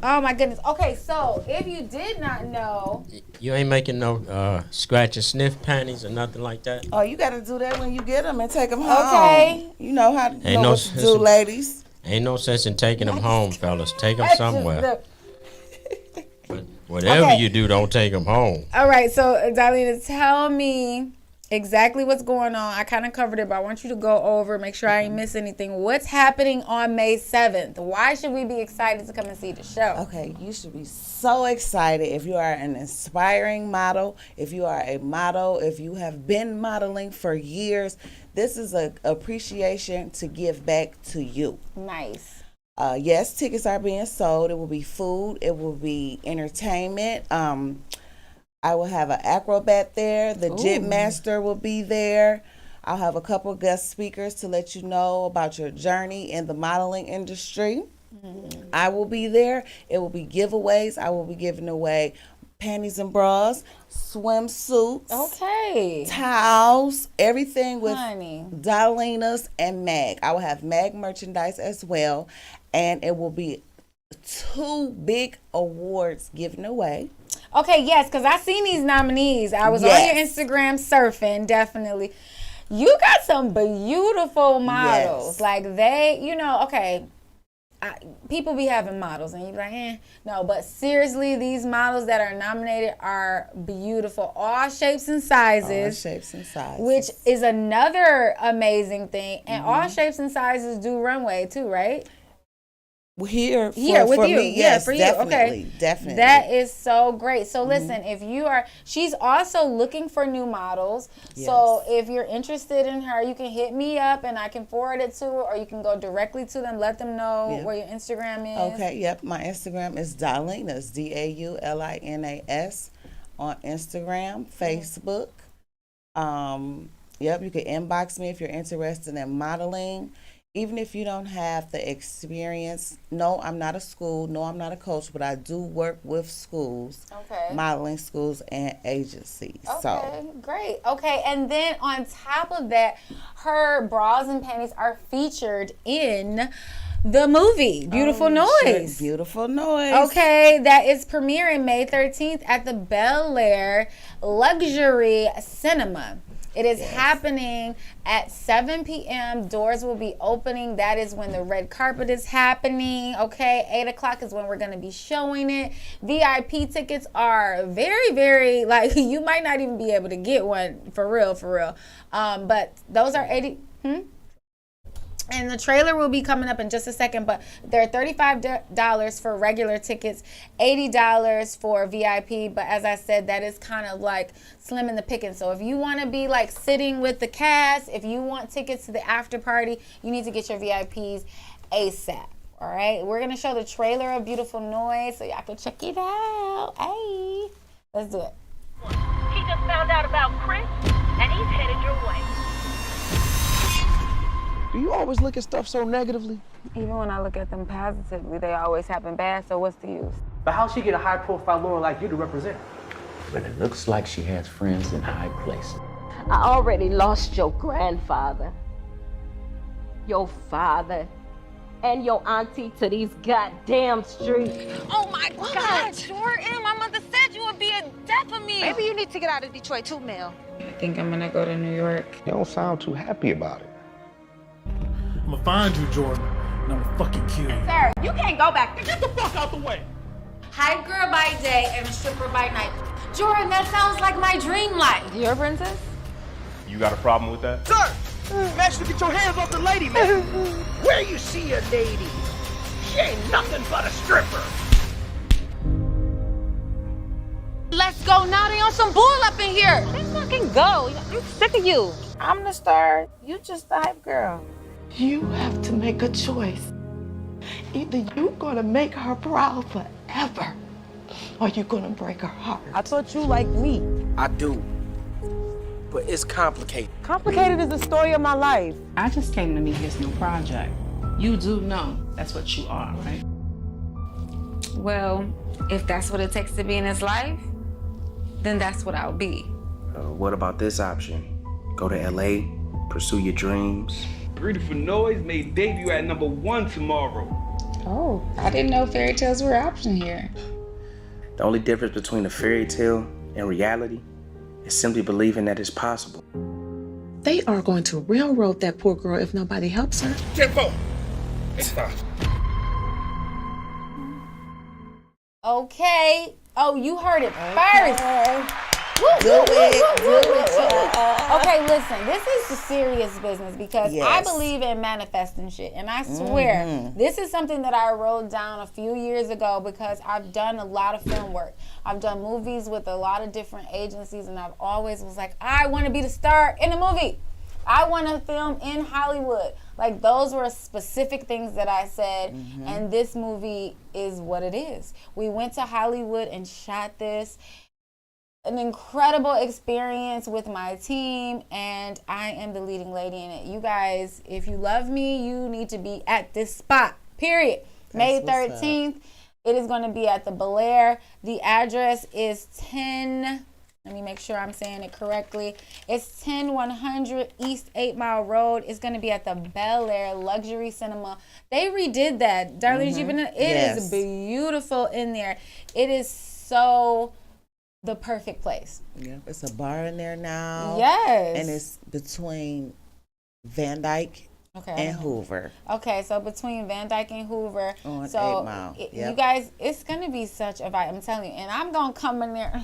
Oh my goodness. Okay, so if you did not know, You ain't making no scratch and sniff panties or nothing like that? Oh, you got to do that when you get them and take them home. Okay. You know how to Ain't know no what to sense do, in- ladies. Ain't no sense in taking them home, fellas. Take them that's just somewhere. the- But whatever Okay. you do, don't take them home. All right, so Darlena, tell me exactly what's going on. I kind of covered it, but I want you to go over, make sure I ain't miss anything. What's happening on May 7th? Why should we be excited to come and see the show? Okay, you should be so excited if you are an inspiring model, if you are a model, if you have been modeling for years. This is an appreciation to give back to you. Nice. Yes, tickets are being sold. It will be food. It will be entertainment. I will have an acrobat there. The Jit Master will be there. I'll have a couple of guest speakers to let you know about your journey in the modeling industry. I will be there. It will be giveaways. I will be giving away panties and bras, swimsuits, Okay. towels, everything with Honey. Darlena's and Mag. I will have Mag merchandise as well, and it will be 2 big awards given away. Okay, yes, because I seen these nominees. I was on your Instagram surfing, definitely. You got some beautiful models. Yes. Like they, okay. People be having models and you be like, no, but seriously, these models that are nominated are beautiful, all shapes and sizes. All shapes and sizes. Which is another amazing thing. And all shapes and sizes do runway too, right? Here with for you. me, Yeah, yes, for you. definitely, Okay. definitely. That is so great. So listen, if you are, she's also looking for new models. So if you're interested in her, you can hit me up and I can forward it to her, or you can go directly to them, let them know where your Instagram is. Okay, yep. My Instagram is Daulinas, DAULINAS, on Instagram, Facebook. Yep, you can inbox me if you're interested in modeling. Even if you don't have the experience, no, I'm not a school, no, I'm not a coach, but I do work with schools, modeling schools and agencies. Okay, great. Okay, and then on top of that, her bras and panties are featured in the movie Beautiful Noise. Beautiful Noise. Okay, that is premiering May 13th at the Bel Air Luxury Cinema. It is happening at 7 p.m. Doors will be opening. That is when the red carpet is happening. Okay, 8 o'clock is when we're going to be showing it. VIP tickets are very, very, like, you might not even be able to get one for real, for real. But those are 80. And the trailer will be coming up in just a second, but they're $35 for regular tickets, $80 for VIP. But as I said, that is kind of like slim in the picking. So if you want to be like sitting with the cast, if you want tickets to the after party, you need to get your VIPs ASAP. All right, we're going to show the trailer of Beautiful Noise so y'all can check it out. Hey, let's do it. He just found out about Chris, and he's headed your way. Do you always look at stuff so negatively? Even when I look at them positively, they always happen bad, so what's the use? But how'd she get a high-profile lawyer like you to represent? But it looks like she has friends in high places. I already lost your grandfather, your father, and your auntie to these goddamn streets. Oh my God, Jordan, my mother said you would be a death of me. Maybe you need to get out of Detroit too, Mel. I think I'm gonna go to New York. You don't sound too happy about it. I'm gonna find you, Jordan, and I'm gonna fucking kill you. Sir, you can't go back. Get the fuck out the way. Hype girl by day and a stripper by night. Jordan, that sounds like my dream life. You're a princess? You got a problem with that? Sir! Master, get your hands off the lady, man! Where you see a lady? She ain't nothing but a stripper. Let's go now. They on some bull up in here. Let's fucking go. I'm sick of you. I'm the star. You just the hype girl. You have to make a choice. Either you're gonna make her proud forever, or you're gonna break her heart. I thought you liked me. I do. But it's complicated. Complicated is the story of my life. I just came to meet his new project. You do know that's what you are, right? Well, if that's what it takes to be in his life, then that's what I'll be. What about this option? Go to LA, pursue your dreams. Beautiful Noise may debut at #1 tomorrow. Oh, I didn't know fairy tales were an option here. The only difference between a fairy tale and reality is simply believing that it's possible. They are going to railroad that poor girl if nobody helps her. Tempo! It's fine. Okay. Oh, you heard it first. Do it. Okay, listen, this is the serious business because I believe in manifesting shit. And I swear, this is something that I wrote down a few years ago because I've done a lot of film work. I've done movies with a lot of different agencies, and I've always was like, I want to be the star in a movie. I want to film in Hollywood. Like, those were specific things that I said, and this movie is what it is. We went to Hollywood and shot this. An incredible experience with my team, and I am the leading lady in it. You guys, if you love me, you need to be at this spot, period. May 13th, it is going to be at the Bel Air. The address is 10, let me make sure I'm saying it correctly. It's 10100 East 8 Mile Road. It's going to be at the Bel Air Luxury Cinema. They redid that. Darlene, you've been in, it is beautiful in there. It is so the perfect place. Yeah, it's a bar in there now. Yes. And it's between Van Dyke and Hoover. Okay, so between Van Dyke and Hoover. On so 8 Mile. You guys, it's going to be such a vibe. I'm telling you. And I'm going to come in there.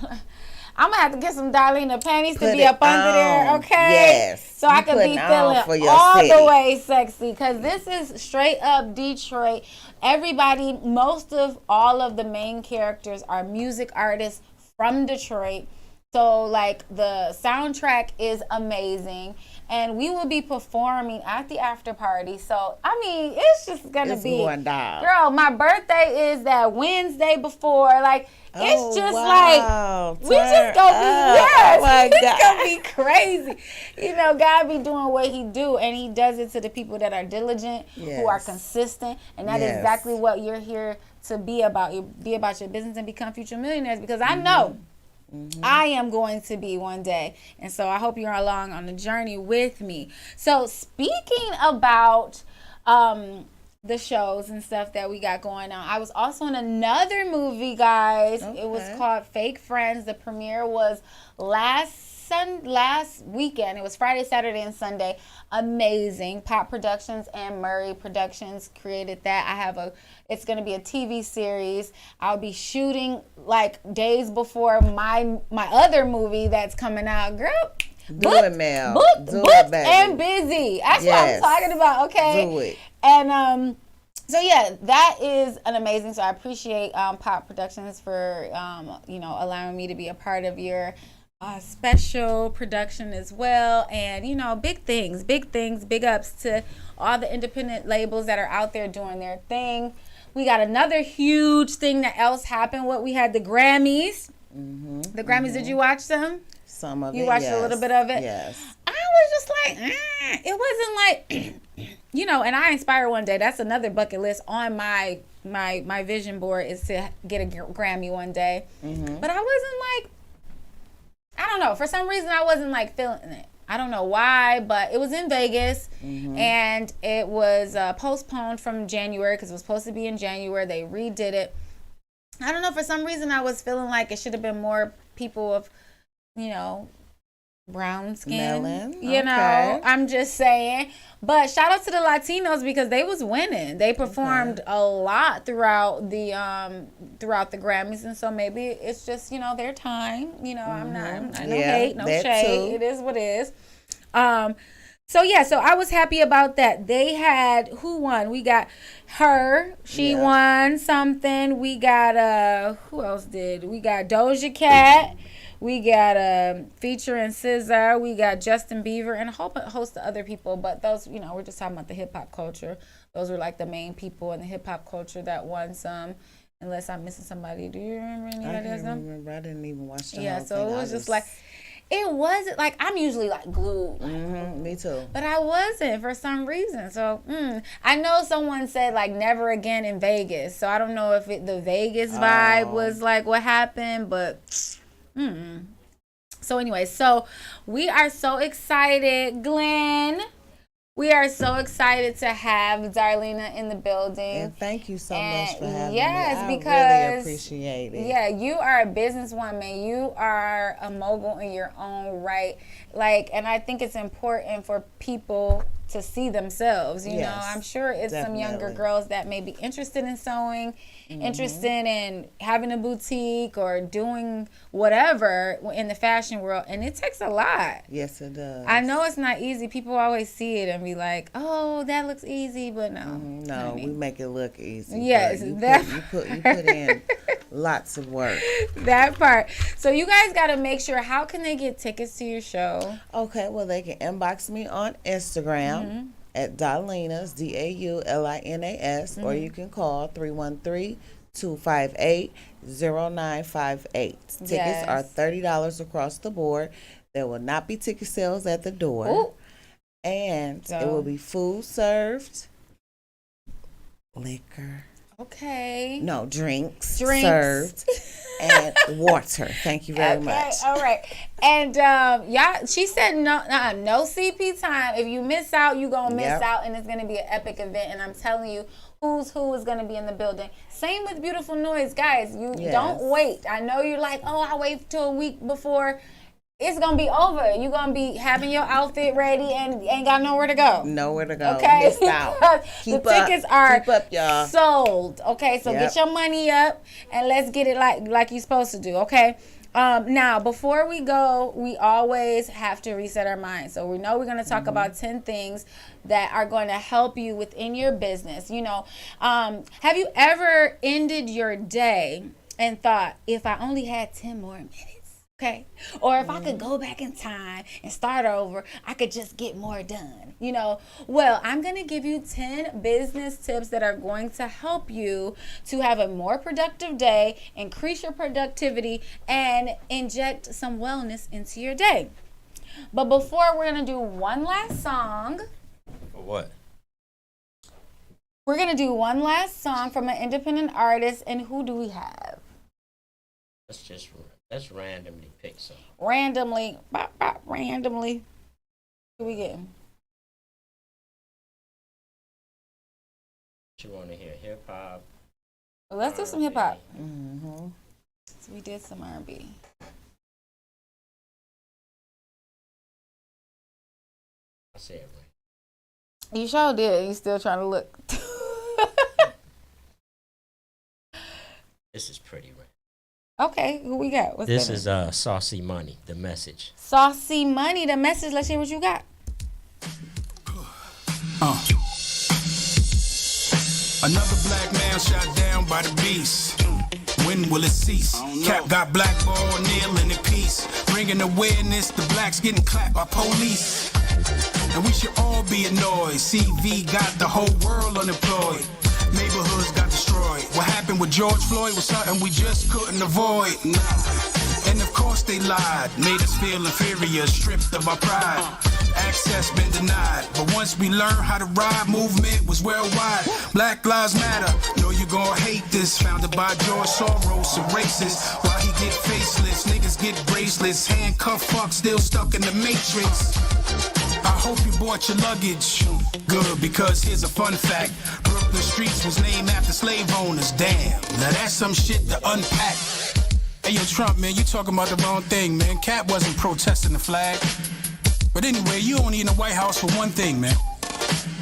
I'm going to have to get some Darlene panties to be up under there, okay? Yes. So I can be feeling all the way sexy. Because this is straight up Detroit. Everybody, most of all of the main characters are music artists from Detroit. So like the soundtrack is amazing, and we will be performing at the after party. So I mean, it's just gonna be going down. Girl, my birthday is that Wednesday before. Like it's just like we just gonna be it's gonna be crazy. You know, God be doing what he do, and he does it to the people that are diligent, who are consistent, and that is exactly what you're here to be about. You be about your business and become future millionaires, because I know I am going to be one day. And so I hope you're along on the journey with me. So speaking about the shows and stuff that we got going on, I was also in another movie, guys. It was called Fake Friends. The premiere was last weekend. It was Friday, Saturday, and Sunday. Amazing. Pop Productions and Murray Productions created that. It's going to be a TV series. I'll be shooting like days before my other movie that's coming out. Girl, Do it, Mel. Do booked it, baby. and busy. That's what I'm talking about. Okay. Do it. And so yeah, that is an amazing. So I appreciate Pop Productions for allowing me to be a part of your special production as well. And big things, big ups to all the independent labels that are out there doing their thing. We got another huge thing that else happened. We had the Grammys. The Grammys. Did you watch them? Some of it. You watched a little bit of it. Yes. I was just like, it wasn't like, and I inspire one day. That's another bucket list on my vision board is to get a Grammy one day. But I wasn't like, I don't know. For some reason, I wasn't like feeling it. I don't know why, but it was in Vegas, and it was postponed from January because it was supposed to be in January. They redid it. I don't know. For some reason, I was feeling like it should have been more people of, brown skin. Melon. I'm just saying. But shout out to the Latinos because they was winning. They performed a lot throughout the Grammys, and so maybe it's just their time. I'm not no hate, no shade. Too. It is what it is. So I was happy about that. They had who won? We got her. She won something. We got who else did? We got Doja Cat. We got featuring SZA. We got Justin Bieber and a whole host of other people. But those, we're just talking about the hip hop culture. Those were like the main people in the hip hop culture that won some. Unless I'm missing somebody. Do you remember anybody else? I can't remember. I didn't even watch the whole thing. So it was just like, it wasn't like, I'm usually like glued. Me too. But I wasn't for some reason. So I know someone said like never again in Vegas. So I don't know if the Vegas vibe was like what happened, but. So anyway, so we are so excited, Glenn. We are so excited to have Darlena in the building. And thank you so much for having me. Yes, because I really appreciate it. Yeah, you are a businesswoman. You are a mogul in your own right. And I think it's important for people to see themselves. You know, I'm sure it's definitely some younger girls that may be interested in sewing, interested in having a boutique or doing whatever in the fashion world. And it takes a lot. Yes, it does. I know it's not easy. People always see it and be like, oh, that looks easy. But no. No, we make it look easy. Yes. You put in lots of work. That part. So you guys got to make sure, how can they get tickets to your show? Okay, well, they can inbox me on Instagram at Daulinas, Daulinas, or you can call 313-258-0958. Tickets are $30 across the board. There will not be ticket sales at the door. Ooh. And it will be food served, liquor. Okay. No, drinks. Served. And water. Thank you very much. All right. And y'all, she said no CP time. If you miss out, you're going to miss out, and it's going to be an epic event. And I'm telling you, who's who is going to be in the building. Same with Beautiful Noise. Guys, you don't wait. I know you're like, oh, I wait till a week before. It's going to be over. You're going to be having your outfit ready and ain't got nowhere to go. Nowhere to go. Okay? Missed out. The tickets are keep up, y'all. sold. Okay? So get your money up and let's get it like you're supposed to do. Okay? Now, before we go, we always have to reset our minds. So we know we're going to talk about 10 things that are going to help you within your business. You know, have you ever ended your day and thought, if I only had 10 more minutes? Okay. Or if I could go back in time and start over, I could just get more done. You know, well, I'm going to give you 10 business tips that are going to help you to have a more productive day, increase your productivity, and inject some wellness into your day. But before, we're going to do one last song. For what? We're going to do one last song from an independent artist. And who do we have? Let's randomly pick some. Randomly. Randomly. Who we getting? What you want to hear? Hip hop? Well, let's do some hip hop. So we did some R&B. I said it right. You sure did. You still trying to look. This is pretty right. Okay, who we got? What's This that is Saucy Money, the message. Saucy Money, the message. Let's hear what you got. Another black man shot down by the beast. When will it cease? Cap got blackballed, kneeling in peace. Bringing awareness, the blacks getting clapped by police. And we should all be annoyed. CV got the whole world unemployed. Neighborhoods got destroyed. What happened with George Floyd was something we just couldn't avoid. And of course they lied, made us feel inferior, stripped of our pride. Access been denied, but once we learned how to ride, movement was worldwide. Black Lives Matter, know you gon' hate this. Founded by George Soros, a racist. While he get faceless, niggas get bracelets. Handcuffed fuck still stuck in the matrix. I hope you bought your luggage. Good, because here's a fun fact. Brooklyn streets was named after slave owners. Damn, now that's some shit to unpack. Hey, yo, Trump, man, you talking about the wrong thing, man. Cap wasn't protesting the flag. But anyway, you only in the White House for one thing, man.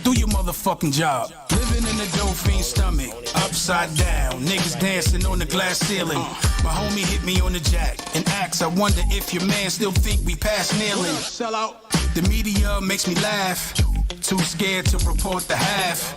Do your motherfucking job. Living in a Dauphin stomach, upside down. Niggas dancing on the glass ceiling. My homie hit me on the jack and asked, I wonder if your man still think we past kneeling. Sell out. The media makes me laugh. Too scared to report the half.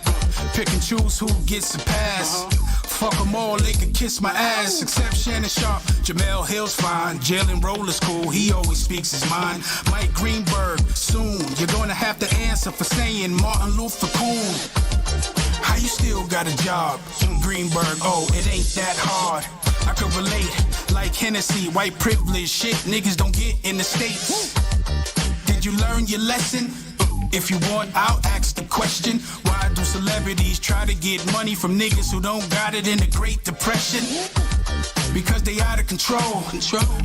Pick and choose who gets a pass. Fuck them all, they can kiss my ass. Except Shannon Sharp, Jamel Hill's fine. Jalen Roller's cool, he always speaks his mind. Mike Greenberg, soon you're gonna have to answer for saying Martin Luther cool. How you still got a job? Greenberg, oh, it ain't that hard. I could relate, like Hennessy, white privilege, shit niggas don't get in the States. Did you learn your lesson? If you want, I'll ask the question. Why do celebrities try to get money from niggas who don't got it in the Great Depression? Because they out of control.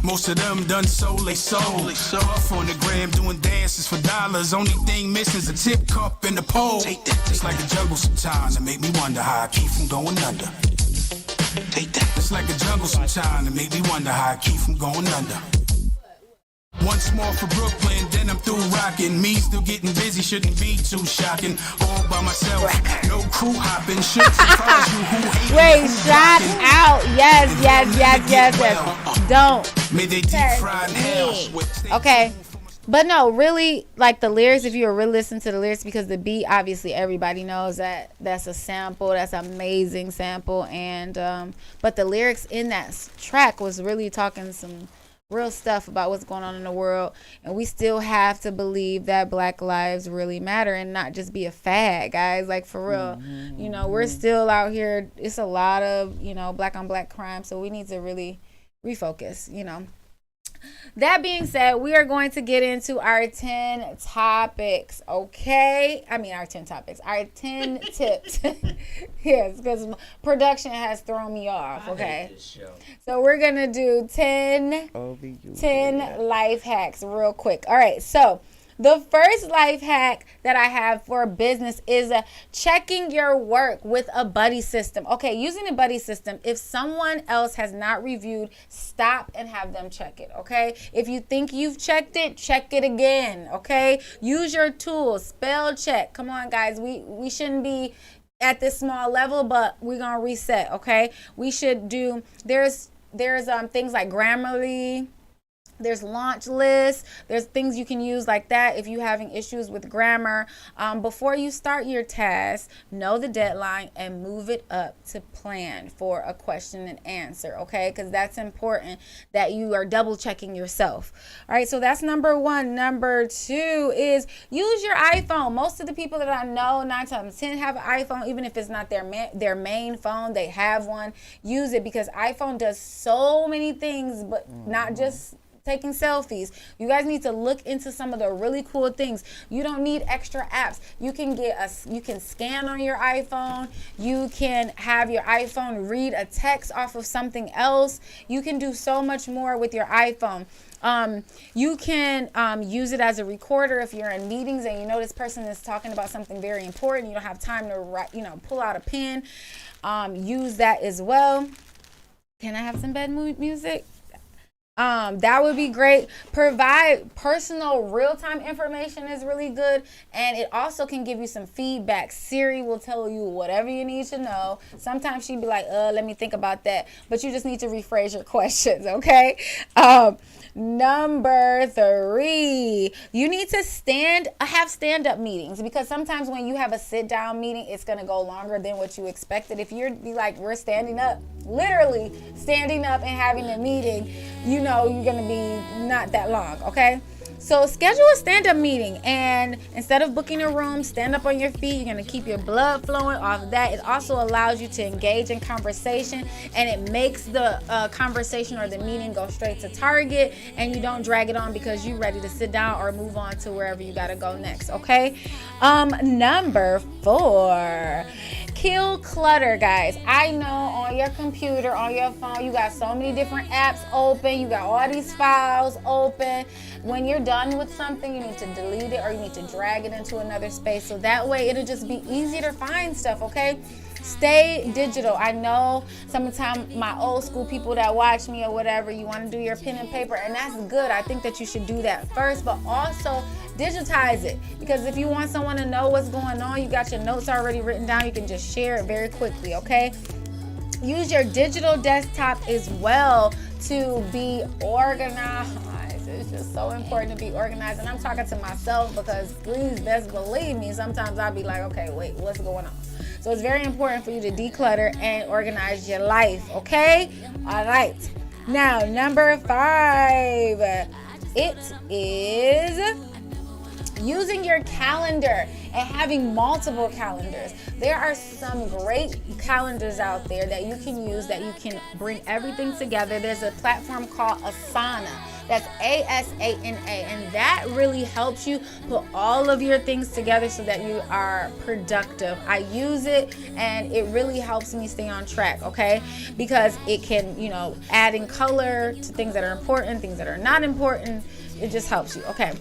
Most of them done sold they soul. Off on the gram doing dances for dollars. Only thing missing is a tip cup and the pole. It's like a jungle sometimes. It make me wonder how I keep from going under. It's like a jungle sometimes. It make me wonder how I keep from going under. Once more for Brooklyn, then I'm through rocking. Me still getting busy, shouldn't be too shocking. All by myself, no crew hopping. Should surprise you who hate. Wait, shout out. Yes. Don't. May they deep fried in hell. Okay. But no, really, like the lyrics, if you were really listening to the lyrics, because the beat, obviously everybody knows that that's a sample, that's an amazing sample. And but the lyrics in that track was really talking some real stuff about what's going on in the world, and we still have to believe that black lives really matter and not just be a fad, guys. Like, for real, you know, we're still out here. It's a lot of, you know, black on black crime, so we need to really refocus, you know. That being said, we are going to get into our 10 topics, okay? I mean, our 10 topics, our 10 tips. Yes, because production has thrown me off, okay? So we're going to do 10 life hacks real quick. All right, so the first life hack that I have for business is checking your work with a buddy system. Okay, using a buddy system, if someone else has not reviewed, stop and have them check it, okay? If you think you've checked it, check it again, okay? Use your tools, spell check. Come on, guys, we shouldn't be at this small level, but we're gonna reset, okay? We should do, there's things like Grammarly. There's launch lists. There's things you can use like that if you're having issues with grammar. Before you start your task, know the deadline and move it up to plan for a question and answer, okay? Because that's important that you are double checking yourself. All right, so that's number one. Number two is use your iPhone. Most of the people that I know, 9 times 10, have an iPhone. Even if it's not their main phone, they have one. Use it, because iPhone does so many things, but not just taking selfies. You guys need to look into some of the really cool things. You don't need extra apps. You can scan on your iPhone. You can have your iPhone read a text off of something else. You can do so much more with your iPhone. You can use it as a recorder if you're in meetings and you know this person is talking about something very important. You don't have time to write, pull out a pen. Use that as well. Can I have some bed music? That would be great. Provide personal real-time information is really good, and it also can give you some feedback. Siri will tell you whatever you need to know. Sometimes she'd be like, let me think about that, but you just need to rephrase your questions, okay? Number 3, you need to have stand-up meetings, because sometimes when you have a sit-down meeting, it's going to go longer than what you expected. If you're like, we're standing up, literally standing up and having a meeting, you know you're going to be not that long, okay? So schedule a stand-up meeting, and instead of booking a room, stand up on your feet. You're going to keep your blood flowing off that. It also allows you to engage in conversation, and it makes the conversation or the meeting go straight to target, and you don't drag it on because you're ready to sit down or move on to wherever you got to go next, okay? Number 4, kill clutter, guys. I know on your computer, on your phone, you got so many different apps open. You got all these files open. When you're done with something, you need to delete it, or you need to drag it into another space, so that way it'll just be easy to find stuff, okay? Stay digital. I know sometimes my old school people that watch me or whatever, you want to do your pen and paper, and that's good. I think that you should do that first, but also digitize it, because if you want someone to know what's going on, you got your notes already written down, you can just share it very quickly, okay? Use your digital desktop as well to be organized. It's just so important to be organized, and I'm talking to myself, because please best believe me, sometimes I'll be like, okay, wait, what's going on? So it's very important for you to declutter and organize your life, okay? All right. Now, number 5, it is using your calendar and having multiple calendars. There are some great calendars out there that you can use, that you can bring everything together. There's a platform called Asana. That's ASANA, and that really helps you put all of your things together so that you are productive. I use it, and it really helps me stay on track, okay? Because it can, add in color to things that are important, things that are not important. It just helps you, okay?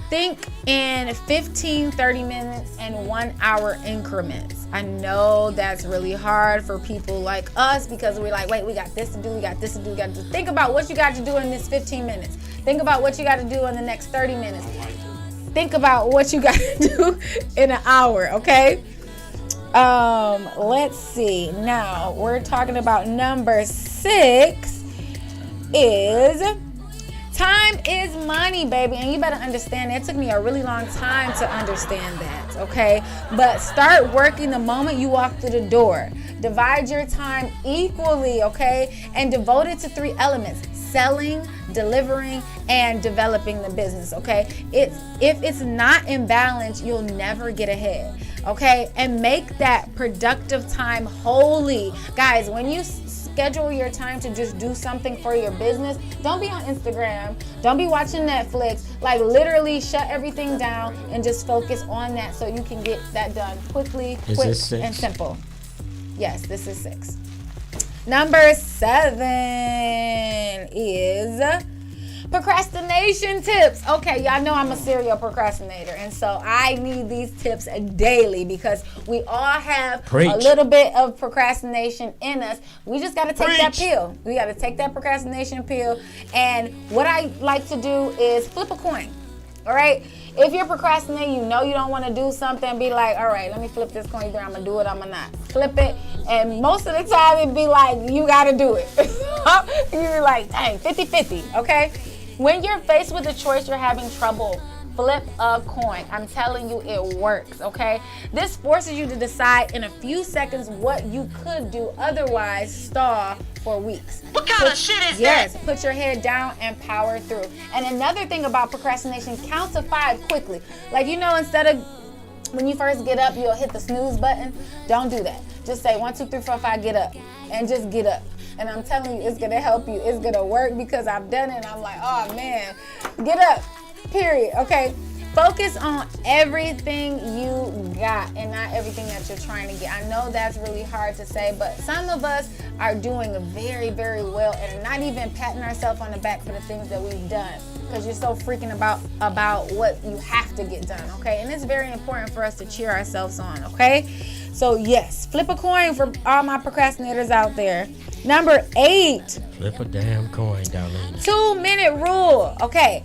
Think in 15, 30 minutes and 1 hour increments. I know that's really hard for people like us, because we're like, wait, we got this to do, we got this to do, we got to do. Think about what you got to do in this 15 minutes. Think about what you got to do in the next 30 minutes. Think about what you got to do in an hour, okay? Let's see. Now, we're talking about number 6 is time is money, baby, and you better understand. It took me a really long time to understand that, okay? But start working the moment you walk through the door. Divide your time equally, okay? And devote it to 3 elements: selling, delivering, and developing the business, okay? If it's not in balance, you'll never get ahead, okay? And make that productive time holy. Guys, when you schedule your time to just do something for your business, don't be on Instagram, don't be watching Netflix. Like, literally shut everything down and just focus on that, so you can get that done quickly, quick, and simple. Yes, this is 6. Number 7 is procrastination tips. Okay, y'all know I'm a serial procrastinator, and so I need these tips daily, because we all have a little bit of procrastination in us. We just got to take that pill. We got to take that procrastination pill, and what I like to do is flip a coin. All right? If you're procrastinating, you don't want to do something, be like, all right, let me flip this coin. Either I'm going to do it, I'm going to not. Flip it, and most of the time it'd be like, you got to do it. You're like, dang, 50-50, okay? When you're faced with a choice, you're having trouble, flip a coin. I'm telling you, it works, okay? This forces you to decide in a few seconds what you could do, otherwise stall for weeks. What kind of shit is that? Yes, put your head down and power through. And another thing about procrastination, count to 5 quickly. Like, instead of when you first get up, you'll hit the snooze button. Don't do that. Just say 1, 2, 3, 4, 5, get up, and just get up. And I'm telling you, it's going to help you. It's going to work, because I've done it, and I'm like, oh, man, get up, period, okay? Focus on everything you got and not everything that you're trying to get. I know that's really hard to say, but some of us are doing very, very well and not even patting ourselves on the back for the things that we've done, because you're so freaking about what you have to get done, okay? And it's very important for us to cheer ourselves on, okay? So yes, flip a coin for all my procrastinators out there. Number 8, Flip a damn coin, Darlene. 2-minute rule. Okay.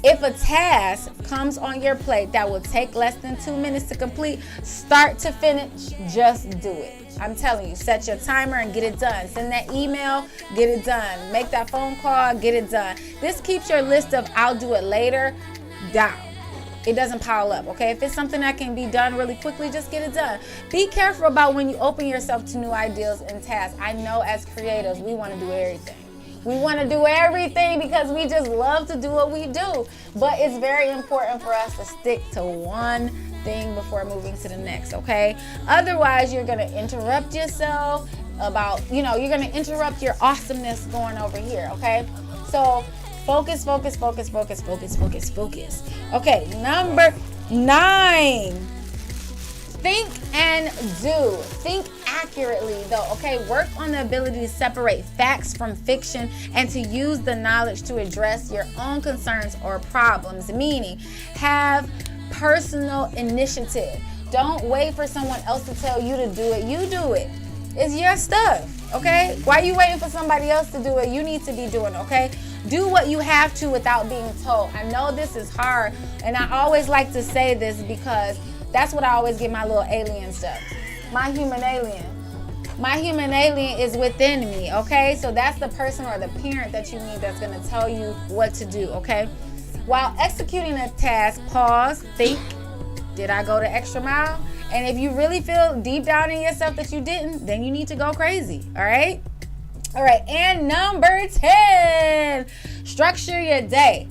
If a task comes on your plate that will take less than 2 minutes to complete, start to finish, just do it. I'm telling you, set your timer and get it done. Send that email, get it done. Make that phone call, get it done. This keeps your list of I'll do it later down. It doesn't pile up, okay? If it's something that can be done really quickly, just get it done. Be careful about when you open yourself to new ideas and tasks. I know as creatives, we want to do everything. We want to do everything because we just love to do what we do. But it's very important for us to stick to one thing before moving to the next, okay? Otherwise, you're going to interrupt yourself you're going to interrupt your awesomeness going over here, okay? So focus. Okay, number 9. Think and do. Think accurately though, okay? Work on the ability to separate facts from fiction and to use the knowledge to address your own concerns or problems, meaning have personal initiative. Don't wait for someone else to tell you to do it. You do it. It's your stuff, okay? Why are you waiting for somebody else to do it? You need to be doing it, okay? Do what you have to without being told. I know this is hard, and I always like to say this because that's what I always get my little alien stuff. My human alien. My human alien is within me, okay? So that's the person or the parent that you need that's gonna tell you what to do, okay? While executing a task, pause, think, did I go the extra mile? And if you really feel deep down in yourself that you didn't, then you need to go crazy, all right? All right, and number 10, structure your day.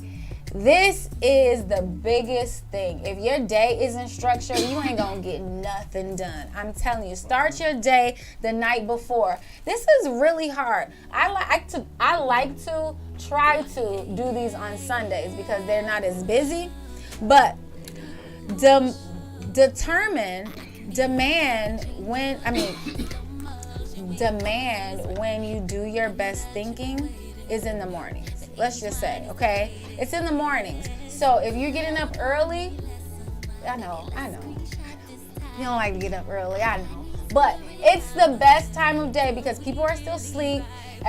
This is the biggest thing. If your day isn't structured, you ain't gonna get nothing done. I'm telling you, start your day the night before. This is really hard. I like to try to do these on Sundays because they're not as busy, but demand when you do your best thinking is in the mornings. Let's just say, okay? It's in the mornings. So if you're getting up early, I know. You don't like to get up early, I know. But it's the best time of day because people are still asleep.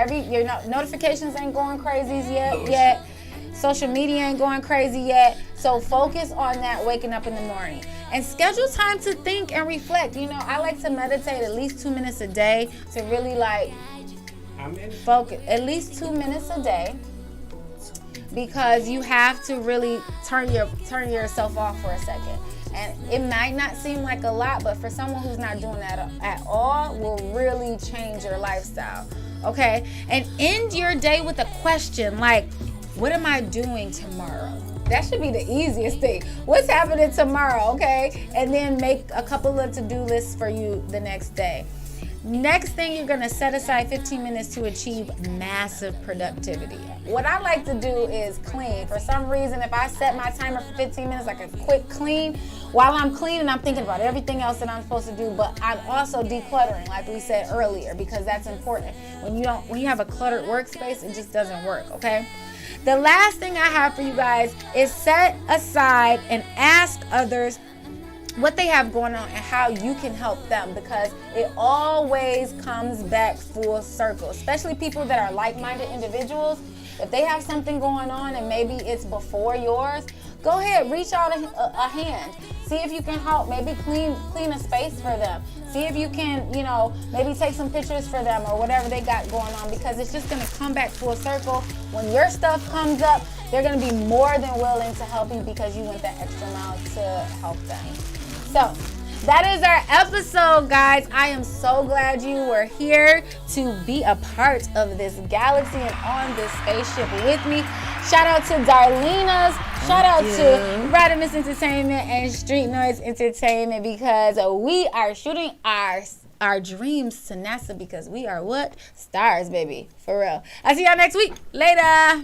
Your notifications ain't going crazy yet. Social media ain't going crazy yet. So focus on that waking up in the morning. And schedule time to think and reflect. You know, I like to meditate at least 2 minutes a day to really focus. At least 2 minutes a day. Because you have to really turn yourself off for a second. And it might not seem like a lot, but for someone who's not doing that at all, will really change your lifestyle. Okay? And end your day with a question like, what am I doing tomorrow? That should be the easiest thing. What's happening tomorrow, okay? And then make a couple of to-do lists for you the next day. Next thing, you're gonna set aside 15 minutes to achieve massive productivity. What I like to do is clean. For some reason, if I set my timer for 15 minutes, like a quick clean, while I'm cleaning, I'm thinking about everything else that I'm supposed to do, but I'm also decluttering, like we said earlier, because that's important. When you have a cluttered workspace, it just doesn't work, okay? The last thing I have for you guys is set aside and ask others what they have going on and how you can help them, because it always comes back full circle, especially people that are like-minded individuals. If they have something going on and maybe it's before yours, go ahead, reach out a hand. See if you can help, maybe clean a space for them. See if you can, maybe take some pictures for them or whatever they got going on, because it's just gonna come back full circle. When your stuff comes up, they're gonna be more than willing to help you because you went that extra mile to help them. So that is our episode, guys. I am so glad you were here to be a part of this galaxy and on this spaceship with me. Shout out to Darlena's. Shout out to Radimus Entertainment and Street Noise Entertainment, because we are shooting our dreams to NASA, because we are what? Stars, baby. For real. I'll see y'all next week. Later.